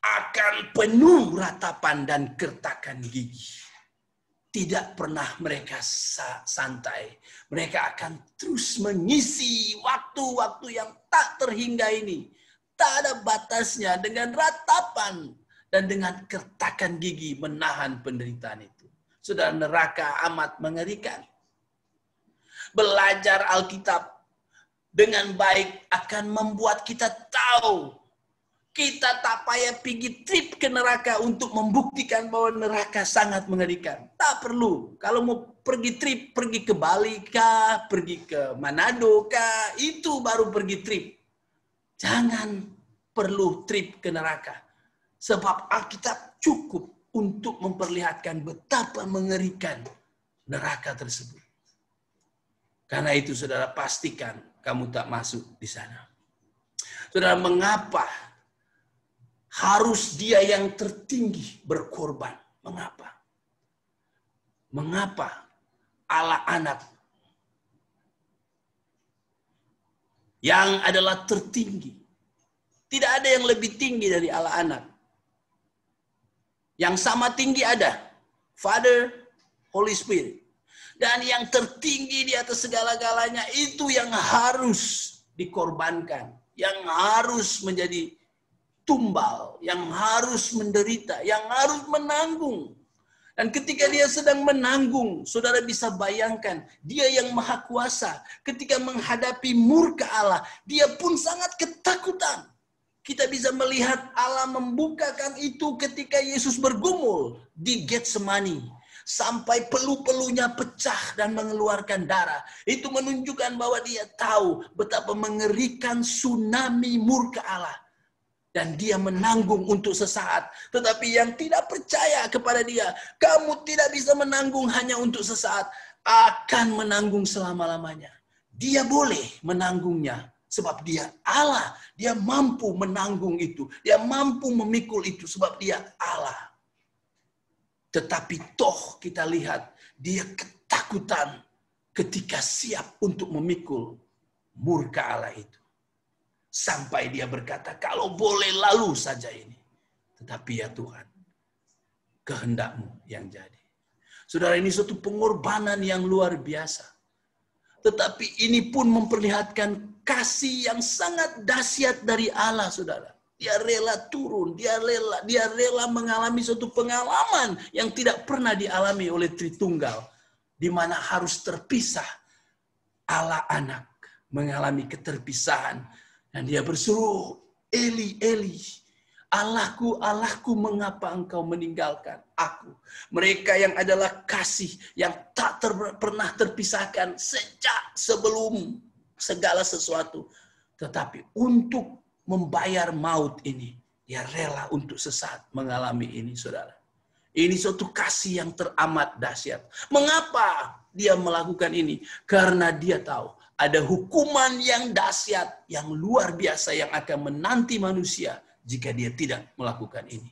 akan penuh ratapan dan kertakan gigi. Tidak pernah mereka santai. Mereka akan terus mengisi waktu-waktu yang tak terhingga ini. Tak ada batasnya, dengan ratapan dan dengan kertakan gigi menahan penderitaan itu. Saudara, neraka amat mengerikan. Belajar Alkitab dengan baik akan membuat kita tahu. Kita tak payah pergi trip ke neraka untuk membuktikan bahwa neraka sangat mengerikan. Tak perlu. Kalau mau pergi trip, pergi ke Bali kah, pergi ke Manado kah, itu baru pergi trip. Jangan perlu trip ke neraka. Sebab Alkitab cukup untuk memperlihatkan betapa mengerikan neraka tersebut. Karena itu saudara, pastikan kamu tak masuk di sana. Saudara, mengapa harus dia yang tertinggi berkorban? Mengapa? Mengapa Allah anak yang adalah tertinggi? Tidak ada yang lebih tinggi dari Allah anak. Yang sama tinggi ada Father, Holy Spirit. Dan yang tertinggi di atas segala-galanya itu yang harus dikorbankan. Yang harus menjadi tumbal. Yang harus menderita. Yang harus menanggung. Dan ketika dia sedang menanggung, saudara bisa bayangkan, dia yang maha kuasa. Ketika menghadapi murka Allah, dia pun sangat ketakutan. Kita bisa melihat Allah membukakan itu ketika Yesus bergumul di Getsemani. Sampai pelu-pelunya pecah dan mengeluarkan darah. Itu menunjukkan bahwa dia tahu betapa mengerikan tsunami murka Allah. Dan dia menanggung untuk sesaat. Tetapi yang tidak percaya kepada dia, kamu tidak bisa menanggung hanya untuk sesaat. Akan menanggung selama-lamanya. Dia boleh menanggungnya. Sebab dia Allah. Dia mampu menanggung itu. Dia mampu memikul itu. Sebab dia Allah. Tetapi toh kita lihat dia ketakutan ketika siap untuk memikul murka Allah itu. Sampai dia berkata, kalau boleh lalu saja ini. Tetapi ya Tuhan, kehendakmu yang jadi. Saudara, ini suatu pengorbanan yang luar biasa. Tetapi ini pun memperlihatkan kasih yang sangat dahsyat dari Allah, saudara. Dia rela turun, dia rela mengalami suatu pengalaman yang tidak pernah dialami oleh Tritunggal, di mana harus terpisah. Allah anak mengalami keterpisahan dan dia berseru, Eli, Eli, Allahku, Allahku, mengapa engkau meninggalkan aku? Mereka yang adalah kasih yang tak pernah terpisahkan sejak sebelum segala sesuatu. Tetapi untuk membayar maut ini, dia rela untuk sesaat mengalami ini, saudara. Ini suatu kasih yang teramat dahsyat. Mengapa dia melakukan ini? Karena dia tahu ada hukuman yang dahsyat, yang luar biasa yang akan menanti manusia jika dia tidak melakukan ini.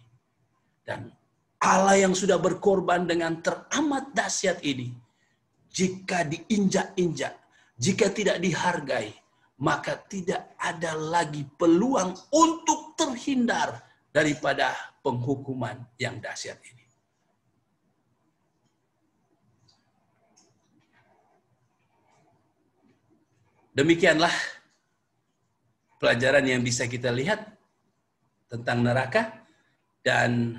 Dan Allah yang sudah berkorban dengan teramat dahsyat ini, jika diinjak-injak, jika tidak dihargai, maka tidak ada lagi peluang untuk terhindar daripada penghukuman yang dahsyat ini. Demikianlah pelajaran yang bisa kita lihat tentang neraka, dan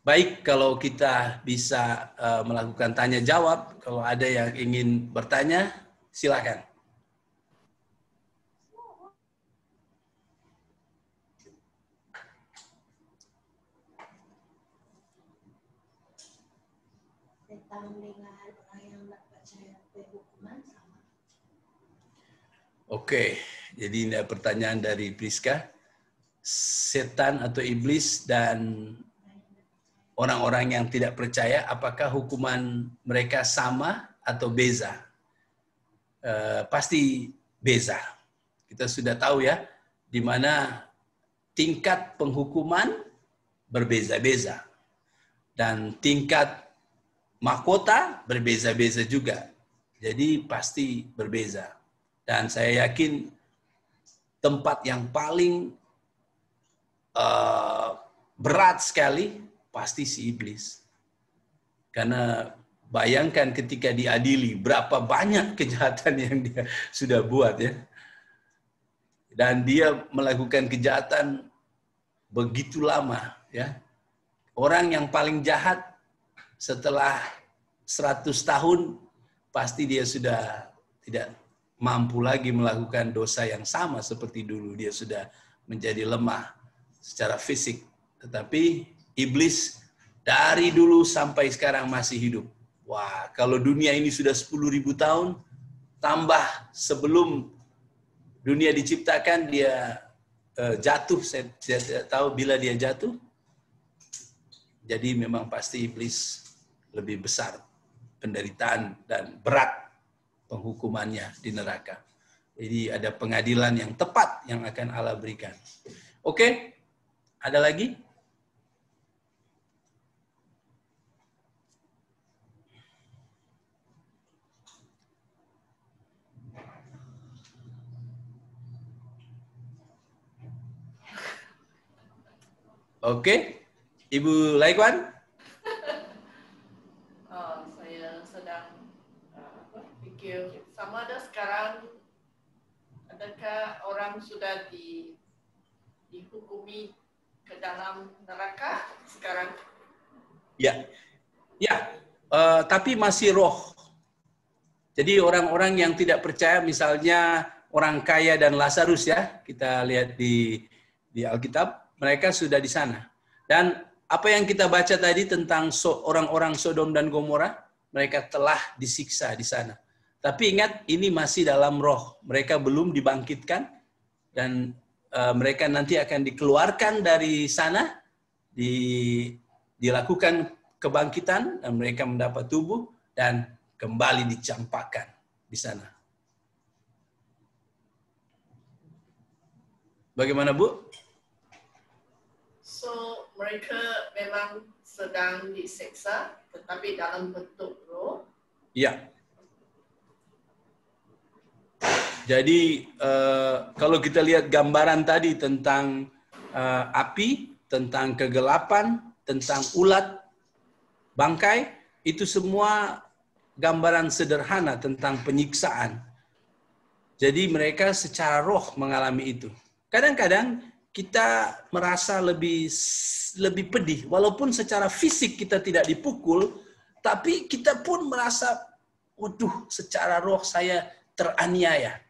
baik kalau kita bisa melakukan tanya jawab. Kalau ada yang ingin bertanya, silakan. Tentang dengan orang yang tidak percaya hukuman sama. Oke, jadi ini pertanyaan dari Priska. Setan atau iblis dan orang-orang yang tidak percaya, apakah hukuman mereka sama atau beza? Pasti beza. Kita sudah tahu ya, di mana tingkat penghukuman berbeza-beza. Dan tingkat mahkota berbeza-beza juga. Jadi pasti berbeza. Dan saya yakin tempat yang paling berat sekali pasti si iblis. Karena bayangkan ketika diadili berapa banyak kejahatan yang dia sudah buat ya. Dan dia melakukan kejahatan begitu lama ya. Orang yang paling jahat setelah 100 tahun pasti dia sudah tidak mampu lagi melakukan dosa yang sama seperti dulu. Dia sudah menjadi lemah secara fisik. Tetapi iblis dari dulu sampai sekarang masih hidup. Wah, kalau dunia ini sudah 10.000 tahun, tambah sebelum dunia diciptakan, dia jatuh. Saya tidak tahu bila dia jatuh. Jadi memang pasti iblis lebih besar penderitaan dan berat penghukumannya di neraka. Jadi ada pengadilan yang tepat yang akan Allah berikan. Oke? Ada lagi? Oke, Ibu Laikwan? Saya sedang pikir, sama ada sekarang, adakah orang sudah dihukumi ke dalam neraka sekarang? Ya, tapi masih roh. Jadi orang-orang yang tidak percaya, misalnya orang kaya dan Lazarus ya, kita lihat di Alkitab, mereka sudah di sana. Dan apa yang kita baca tadi tentang orang-orang Sodom dan Gomora, mereka telah disiksa di sana. Tapi ingat, ini masih dalam roh. Mereka belum dibangkitkan, dan mereka nanti akan dikeluarkan dari sana, dilakukan kebangkitan, dan mereka mendapat tubuh, dan kembali dicampakkan di sana. Bagaimana, Bu? So, mereka memang sedang disiksa, tetapi dalam bentuk roh. Ya. Jadi kalau kita lihat gambaran tadi tentang api, tentang kegelapan, tentang ulat, bangkai, itu semua gambaran sederhana tentang penyiksaan. Jadi mereka secara roh mengalami itu. Kadang-kadang kita merasa lebih pedih, walaupun secara fisik kita tidak dipukul, tapi kita pun merasa, waduh, secara roh saya teraniaya.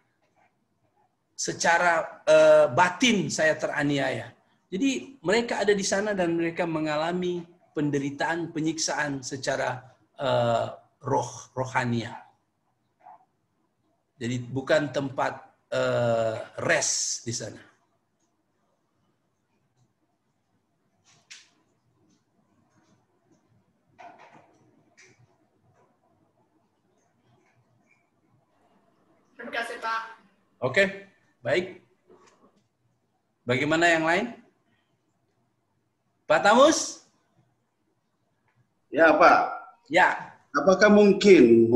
Secara batin saya teraniaya. Jadi mereka ada di sana dan mereka mengalami penderitaan, penyiksaan secara rohania. Jadi bukan tempat rest di sana. Terima kasih Pak. Oke, baik. Bagaimana yang lain? Pak Tamus? Ya Pak. Ya. Apakah mungkin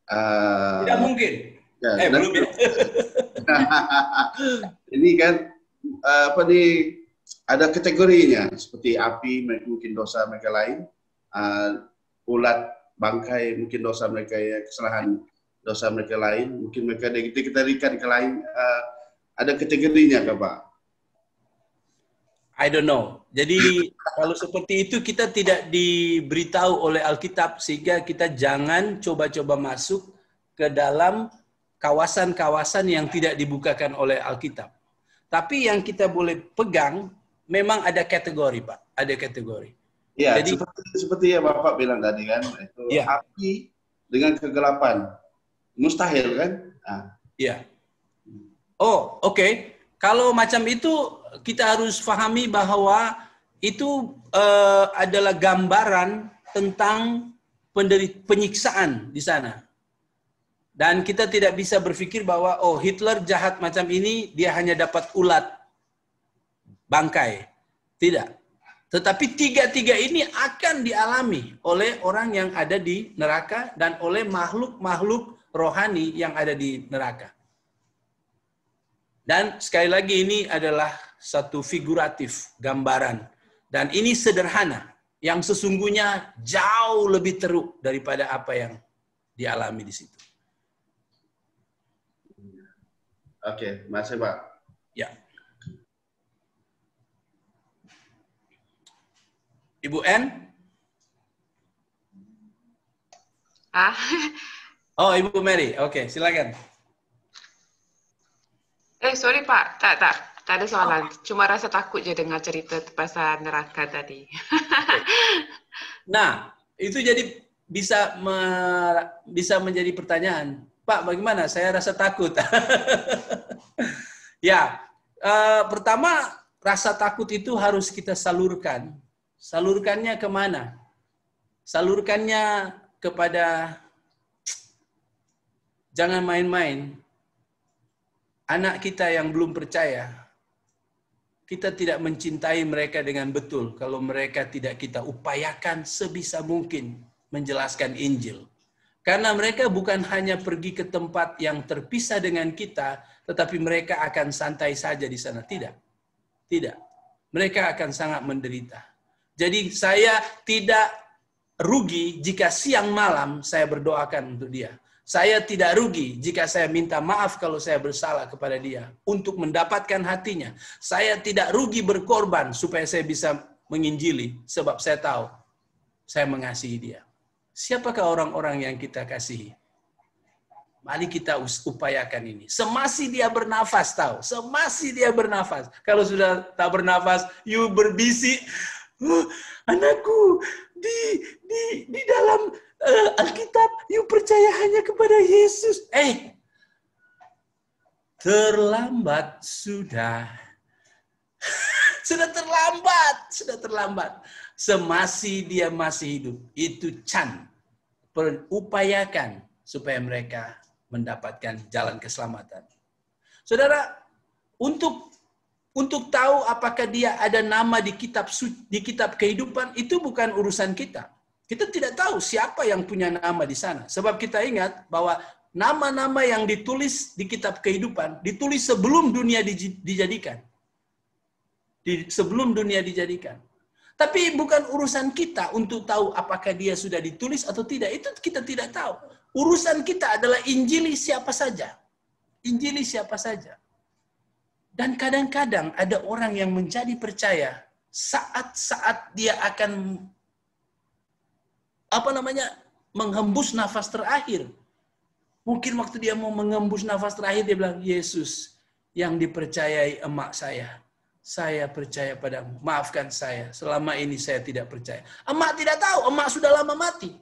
Tidak mungkin. Ya, Belum ya. Ini kan ada kategorinya seperti api mungkin dosa mereka lain, ulat bangkai mungkin dosa mereka ya, kesalahan dosa mereka lain, mungkin mereka dikendalikan ke lain, ada kategorinya kan Pak? I don't know. Jadi kalau seperti itu kita tidak diberitahu oleh Alkitab sehingga kita jangan coba-coba masuk ke dalam kawasan-kawasan yang tidak dibukakan oleh Alkitab. Tapi yang kita boleh pegang memang ada kategori, Pak. Ada kategori. Ya, jadi seperti yang Bapak bilang tadi kan, itu ya. Api dengan kegelapan. Mustahil kan? Iya. Oh, oke. Kalau macam itu kita harus pahami bahwa itu adalah gambaran tentang penyiksaan di sana. Dan kita tidak bisa berpikir bahwa oh Hitler jahat macam ini, dia hanya dapat ulat bangkai. Tidak. Tetapi tiga-tiga ini akan dialami oleh orang yang ada di neraka dan oleh makhluk-makhluk rohani yang ada di neraka. Dan sekali lagi ini adalah satu figuratif, gambaran. Dan ini sederhana, yang sesungguhnya jauh lebih teruk daripada apa yang dialami di situ. Oke, makasih Pak. Ya. Ibu N? Oh, Ibu Mary. Oke, silakan. Sorry Pak, tak ada soalan. Cuma rasa takut je dengar cerita pasal neraka tadi. Nah, itu jadi bisa menjadi pertanyaan. Pak, bagaimana? Saya rasa takut. Ya, pertama rasa takut itu harus kita salurkan. Salurkannya kemana? Salurkannya kepada jangan main-main. Anak kita yang belum percaya, kita tidak mencintai mereka dengan betul kalau mereka tidak kita upayakan sebisa mungkin menjelaskan Injil. Karena mereka bukan hanya pergi ke tempat yang terpisah dengan kita, tetapi mereka akan santai saja di sana. Tidak. Tidak. Mereka akan sangat menderita. Jadi saya tidak rugi jika siang malam saya berdoakan untuk dia. Saya tidak rugi jika saya minta maaf kalau saya bersalah kepada dia untuk mendapatkan hatinya. Saya tidak rugi berkorban supaya saya bisa menginjili sebab saya tahu saya mengasihi dia. Siapakah orang-orang yang kita kasihi? Mari kita upayakan ini. Semasih dia bernafas, tahu. Semasih dia bernafas. Kalau sudah tak bernafas, you berbisik. Anakku, di dalam Alkitab, you percaya hanya kepada Yesus. Terlambat sudah. Sudah terlambat. Semasih dia masih hidup. Itu can. Upayakan supaya mereka mendapatkan jalan keselamatan. Saudara, untuk tahu apakah dia ada nama di kitab kehidupan, itu bukan urusan kita. Kita tidak tahu siapa yang punya nama di sana. Sebab kita ingat bahwa nama-nama yang ditulis di kitab kehidupan, ditulis sebelum dunia dijadikan. Sebelum dunia dijadikan. Tapi bukan urusan kita untuk tahu apakah dia sudah ditulis atau tidak. Itu kita tidak tahu. Urusan kita adalah Injili siapa saja. Injili siapa saja. Dan kadang-kadang ada orang yang menjadi percaya saat-saat dia akan menghembus nafas terakhir. Mungkin waktu dia mau menghembus nafas terakhir dia bilang, Yesus yang dipercayai emak saya percaya padamu. Maafkan saya, selama ini saya tidak percaya. Emak tidak tahu, emak sudah lama mati.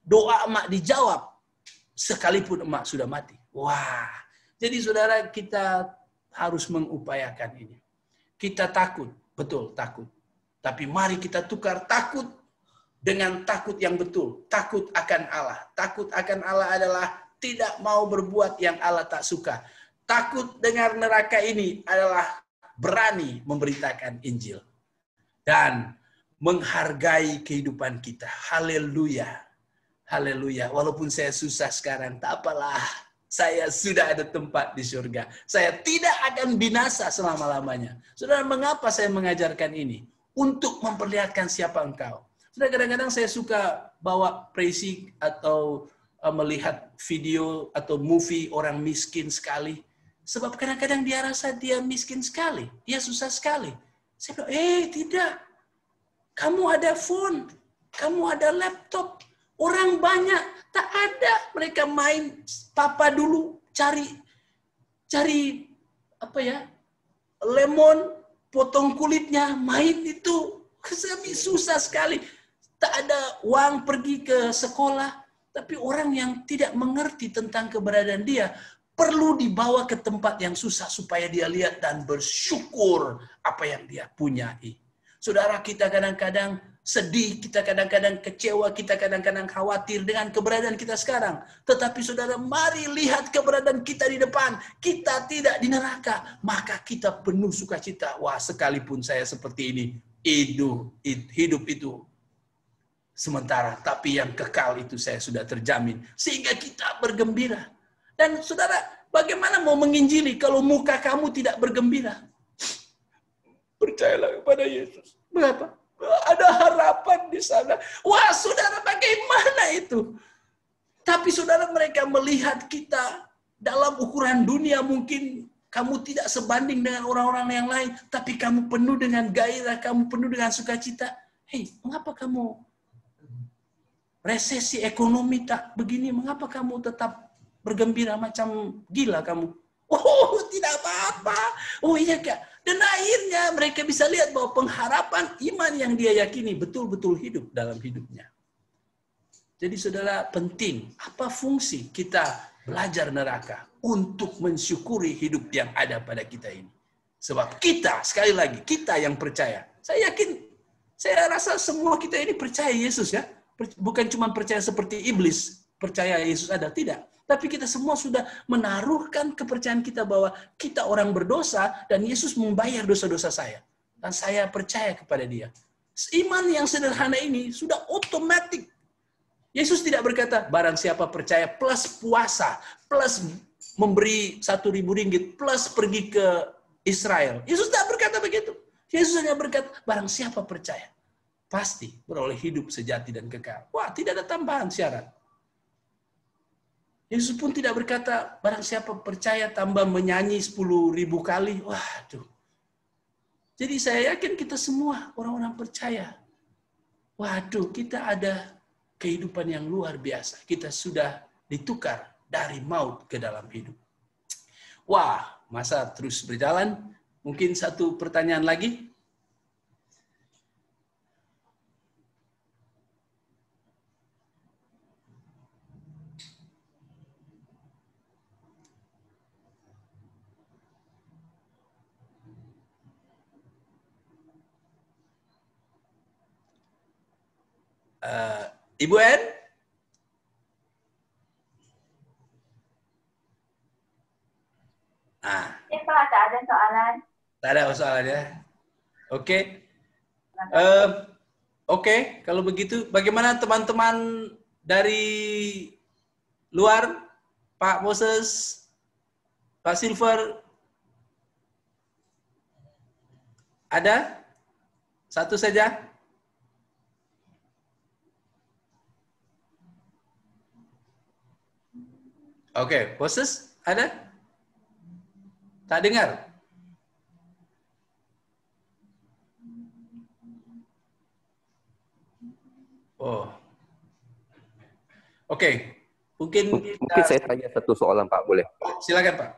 Doa emak dijawab, sekalipun emak sudah mati. Wah, jadi saudara kita harus mengupayakan ini. Kita takut, betul takut. Tapi mari kita tukar takut dengan takut yang betul. Takut akan Allah. Takut akan Allah adalah tidak mau berbuat yang Allah tak suka. Takut dengar neraka ini adalah berani memberitakan Injil. Dan menghargai kehidupan kita. Haleluya. Haleluya. Walaupun saya susah sekarang, tak apalah. Saya sudah ada tempat di surga. Saya tidak akan binasa selama-lamanya. Saudara, mengapa saya mengajarkan ini? Untuk memperlihatkan siapa engkau. Saudara, kadang-kadang saya suka bawa praise atau melihat video atau movie orang miskin sekali. Sebab kadang-kadang dia rasa dia miskin sekali. Dia susah sekali. Saya bilang, tidak. Kamu ada phone. Kamu ada laptop. Orang banyak. Tak ada. Mereka main papa dulu. Cari lemon. Potong kulitnya. Main itu. Susah sekali. Tak ada uang pergi ke sekolah. Tapi orang yang tidak mengerti tentang keberadaan dia perlu dibawa ke tempat yang susah supaya dia lihat dan bersyukur apa yang dia punyai. Saudara, kita kadang-kadang sedih, kita kadang-kadang kecewa, kita kadang-kadang khawatir dengan keberadaan kita sekarang. Tetapi saudara, mari lihat keberadaan kita di depan. Kita tidak di neraka, maka kita penuh sukacita. Wah, sekalipun saya seperti ini, hidup itu sementara, tapi yang kekal itu saya sudah terjamin. Sehingga kita bergembira. Dan saudara, bagaimana mau menginjili kalau muka kamu tidak bergembira? Percayalah kepada Yesus. Berapa? Ada harapan di sana. Wah, saudara, bagaimana itu? Tapi saudara, mereka melihat kita dalam ukuran dunia, mungkin kamu tidak sebanding dengan orang-orang yang lain, tapi kamu penuh dengan gairah, kamu penuh dengan sukacita. Hei, mengapa kamu resesi ekonomi tak begini? Mengapa kamu tetap bergembira macam gila kamu? Oh, tidak apa-apa. Oh iya Kak. Dan akhirnya mereka bisa lihat bahwa pengharapan iman yang dia yakini betul-betul hidup dalam hidupnya. Jadi saudara, penting. Apa fungsi kita belajar neraka? Untuk mensyukuri hidup yang ada pada kita ini. Sebab kita, sekali lagi, kita yang percaya. Saya yakin, saya rasa semua kita ini percaya Yesus ya. Bukan cuma percaya seperti iblis, percaya Yesus ada. Tidak. Tapi kita semua sudah menaruhkan kepercayaan kita bahwa kita orang berdosa dan Yesus membayar dosa-dosa saya. Dan saya percaya kepada dia. Iman yang sederhana ini sudah otomatis. Yesus tidak berkata, barang siapa percaya plus puasa, plus memberi 1.000 ringgit, plus pergi ke Israel. Yesus tidak berkata begitu. Yesus hanya berkata, barang siapa percaya, pasti beroleh hidup sejati dan kekal. Wah, tidak ada tambahan syarat. Yesus pun tidak berkata, barang siapa percaya tambah menyanyi 10.000 kali. Waduh. Jadi saya yakin kita semua orang-orang percaya. Waduh, kita ada kehidupan yang luar biasa. Kita sudah ditukar dari maut ke dalam hidup. Wah, masa terus berjalan. Mungkin satu pertanyaan lagi. Ibu N? Ya Pak, tak ada soalan. Tak ada soalan ya. Oke. Oke, kalau begitu bagaimana teman-teman dari luar? Pak Moses, Pak Silver? Ada? Satu saja? Oke, Moses ada? Tak dengar? Oh. Oke. Mungkin saya tanya satu soalan Pak, boleh? Silakan Pak.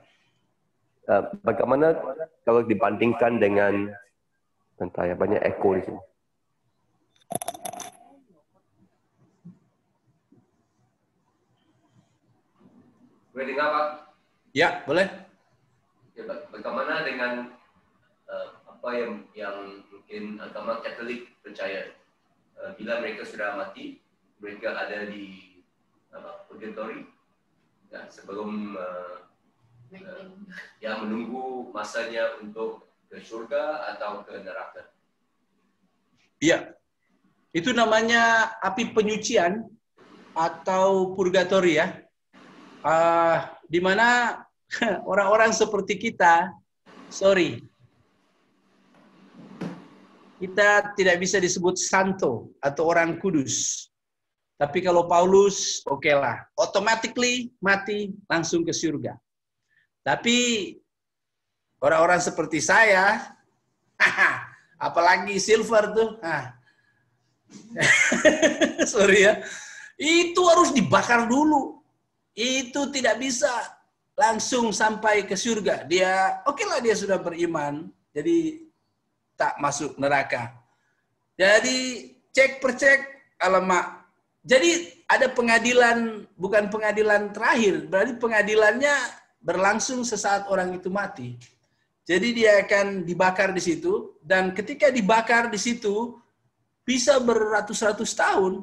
Bagaimana kalau dibandingkan dengan banyak echo di sini? Boleh dengar Pak? Ya, boleh. Ya, bagaimana dengan apa yang mungkin agama Katolik percaya bila mereka sudah mati, mereka ada di purgatory ya, sebelum yang menunggu masanya untuk ke surga atau ke neraka. Iya, itu namanya api penyucian atau purgatori ya. Di mana orang-orang seperti kita, kita tidak bisa disebut santo atau orang kudus. Tapi kalau Paulus, oke lah, automatically mati langsung ke surga. Tapi orang-orang seperti saya, apalagi silver tuh, sorry ya, itu harus dibakar dulu. Itu tidak bisa langsung sampai ke surga. Dia, oke lah dia sudah beriman, jadi tak masuk neraka. Jadi cek per cek, alamak. Jadi ada pengadilan, bukan pengadilan terakhir, berarti pengadilannya berlangsung sesaat orang itu mati. Jadi dia akan dibakar di situ, dan ketika dibakar di situ bisa beratus-ratus tahun.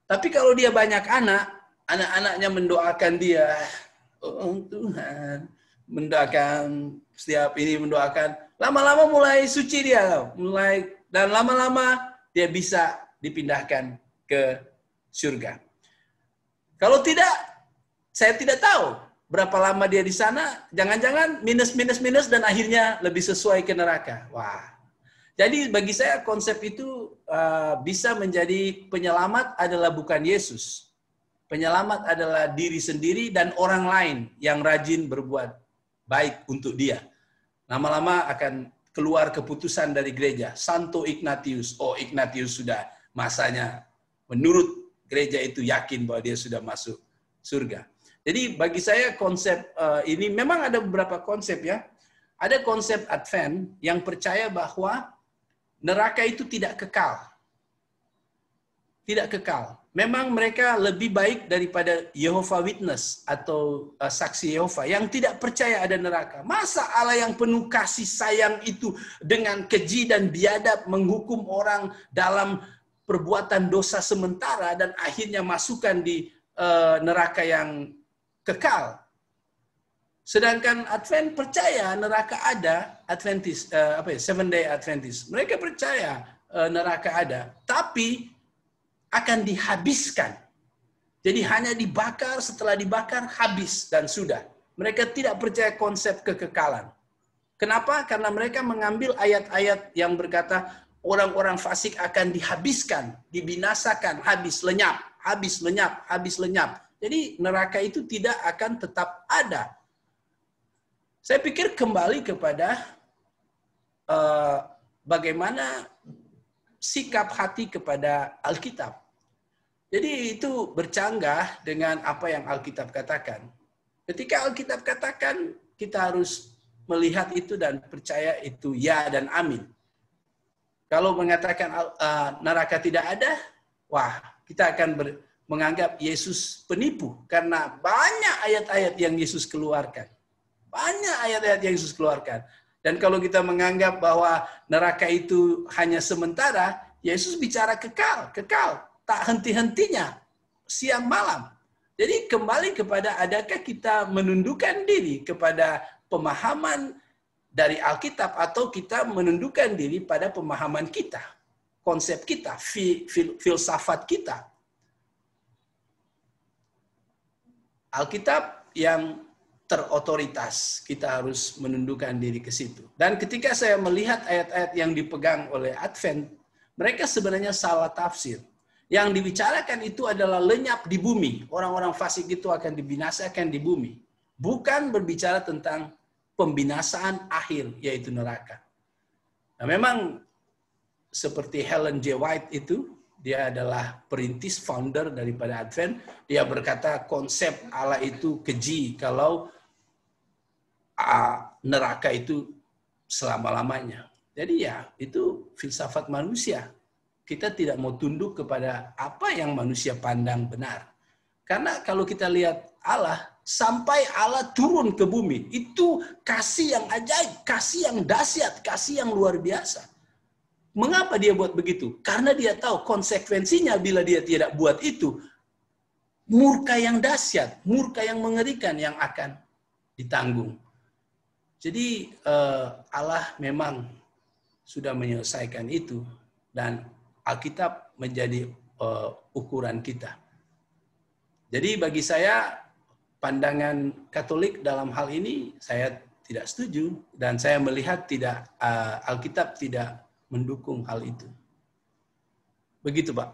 Tapi kalau dia banyak anak-anaknya mendoakan dia, oh Tuhan, mendoakan setiap ini mendoakan, lama-lama mulai suci dia, dan lama-lama dia bisa dipindahkan ke surga. Kalau tidak, saya tidak tahu berapa lama dia di sana. Jangan-jangan minus dan akhirnya lebih sesuai ke neraka. Wah. Jadi bagi saya konsep itu bisa menjadi penyelamat adalah bukan Yesus. Penyelamat adalah diri sendiri dan orang lain yang rajin berbuat baik untuk dia. Lama-lama akan keluar keputusan dari gereja. Santo Ignatius. Oh, Ignatius sudah masanya. Menurut gereja itu yakin bahwa dia sudah masuk surga. Jadi bagi saya konsep ini memang ada beberapa konsep ya. Ada konsep Advent yang percaya bahwa neraka itu tidak kekal. Tidak kekal. Memang mereka lebih baik daripada Jehovah Witness atau saksi Yehova yang tidak percaya ada neraka. Masa Allah yang penuh kasih sayang itu dengan keji dan biadab menghukum orang dalam perbuatan dosa sementara dan akhirnya masukkan di neraka yang kekal. Sedangkan Advent percaya neraka ada, Adventist, Seventh Day Adventist. Mereka percaya neraka ada, tapi akan dihabiskan. Jadi hanya dibakar, setelah dibakar habis dan sudah. Mereka tidak percaya konsep kekekalan. Kenapa? Karena mereka mengambil ayat-ayat yang berkata orang-orang fasik akan dihabiskan, dibinasakan, habis lenyap, habis lenyap, habis lenyap. Jadi neraka itu tidak akan tetap ada. Saya pikir kembali kepada bagaimana sikap hati kepada Alkitab. Jadi itu bercanggah dengan apa yang Alkitab katakan. Ketika Alkitab katakan, kita harus melihat itu dan percaya itu ya dan amin. Kalau mengatakan neraka tidak ada, wah, kita akan menganggap Yesus penipu. Karena banyak ayat-ayat yang Yesus keluarkan. Banyak ayat-ayat yang Yesus keluarkan. Dan kalau kita menganggap bahwa neraka itu hanya sementara, Yesus bicara kekal. Tak henti-hentinya, siang malam. Jadi kembali kepada adakah kita menundukkan diri kepada pemahaman dari Alkitab atau kita menundukkan diri pada pemahaman kita, konsep kita, filsafat kita. Alkitab yang terotoritas, kita harus menundukkan diri ke situ. Dan ketika saya melihat ayat-ayat yang dipegang oleh Advent, mereka sebenarnya salah tafsir. Yang dibicarakan itu adalah lenyap di bumi. Orang-orang fasik itu akan dibinasakan di bumi. Bukan berbicara tentang pembinasaan akhir, yaitu neraka. Nah, memang seperti Helen G. White itu, dia adalah perintis, founder daripada Advent. Dia berkata konsep Allah itu keji kalau neraka itu selama-lamanya. Jadi ya, itu filsafat manusia. Kita tidak mau tunduk kepada apa yang manusia pandang benar. Karena kalau kita lihat Allah, sampai Allah turun ke bumi, itu kasih yang ajaib, kasih yang dahsyat, kasih yang luar biasa. Mengapa dia buat begitu? Karena dia tahu konsekuensinya bila dia tidak buat itu, murka yang dahsyat, murka yang mengerikan yang akan ditanggung. Jadi Allah memang sudah menyelesaikan itu, dan Alkitab menjadi ukuran kita. Jadi bagi saya, pandangan Katolik dalam hal ini saya tidak setuju, dan saya melihat Alkitab tidak mendukung hal itu. Begitu, Pak.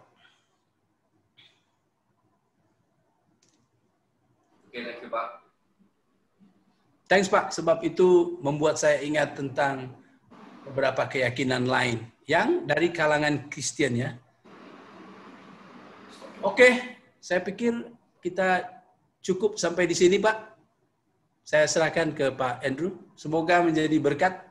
Oke, thank you, Pak. Thanks, Pak. Sebab itu membuat saya ingat tentang beberapa keyakinan lain yang dari kalangan Kristen ya. Oke, saya pikir kita cukup sampai di sini, Pak. Saya serahkan ke Pak Andrew. Semoga menjadi berkat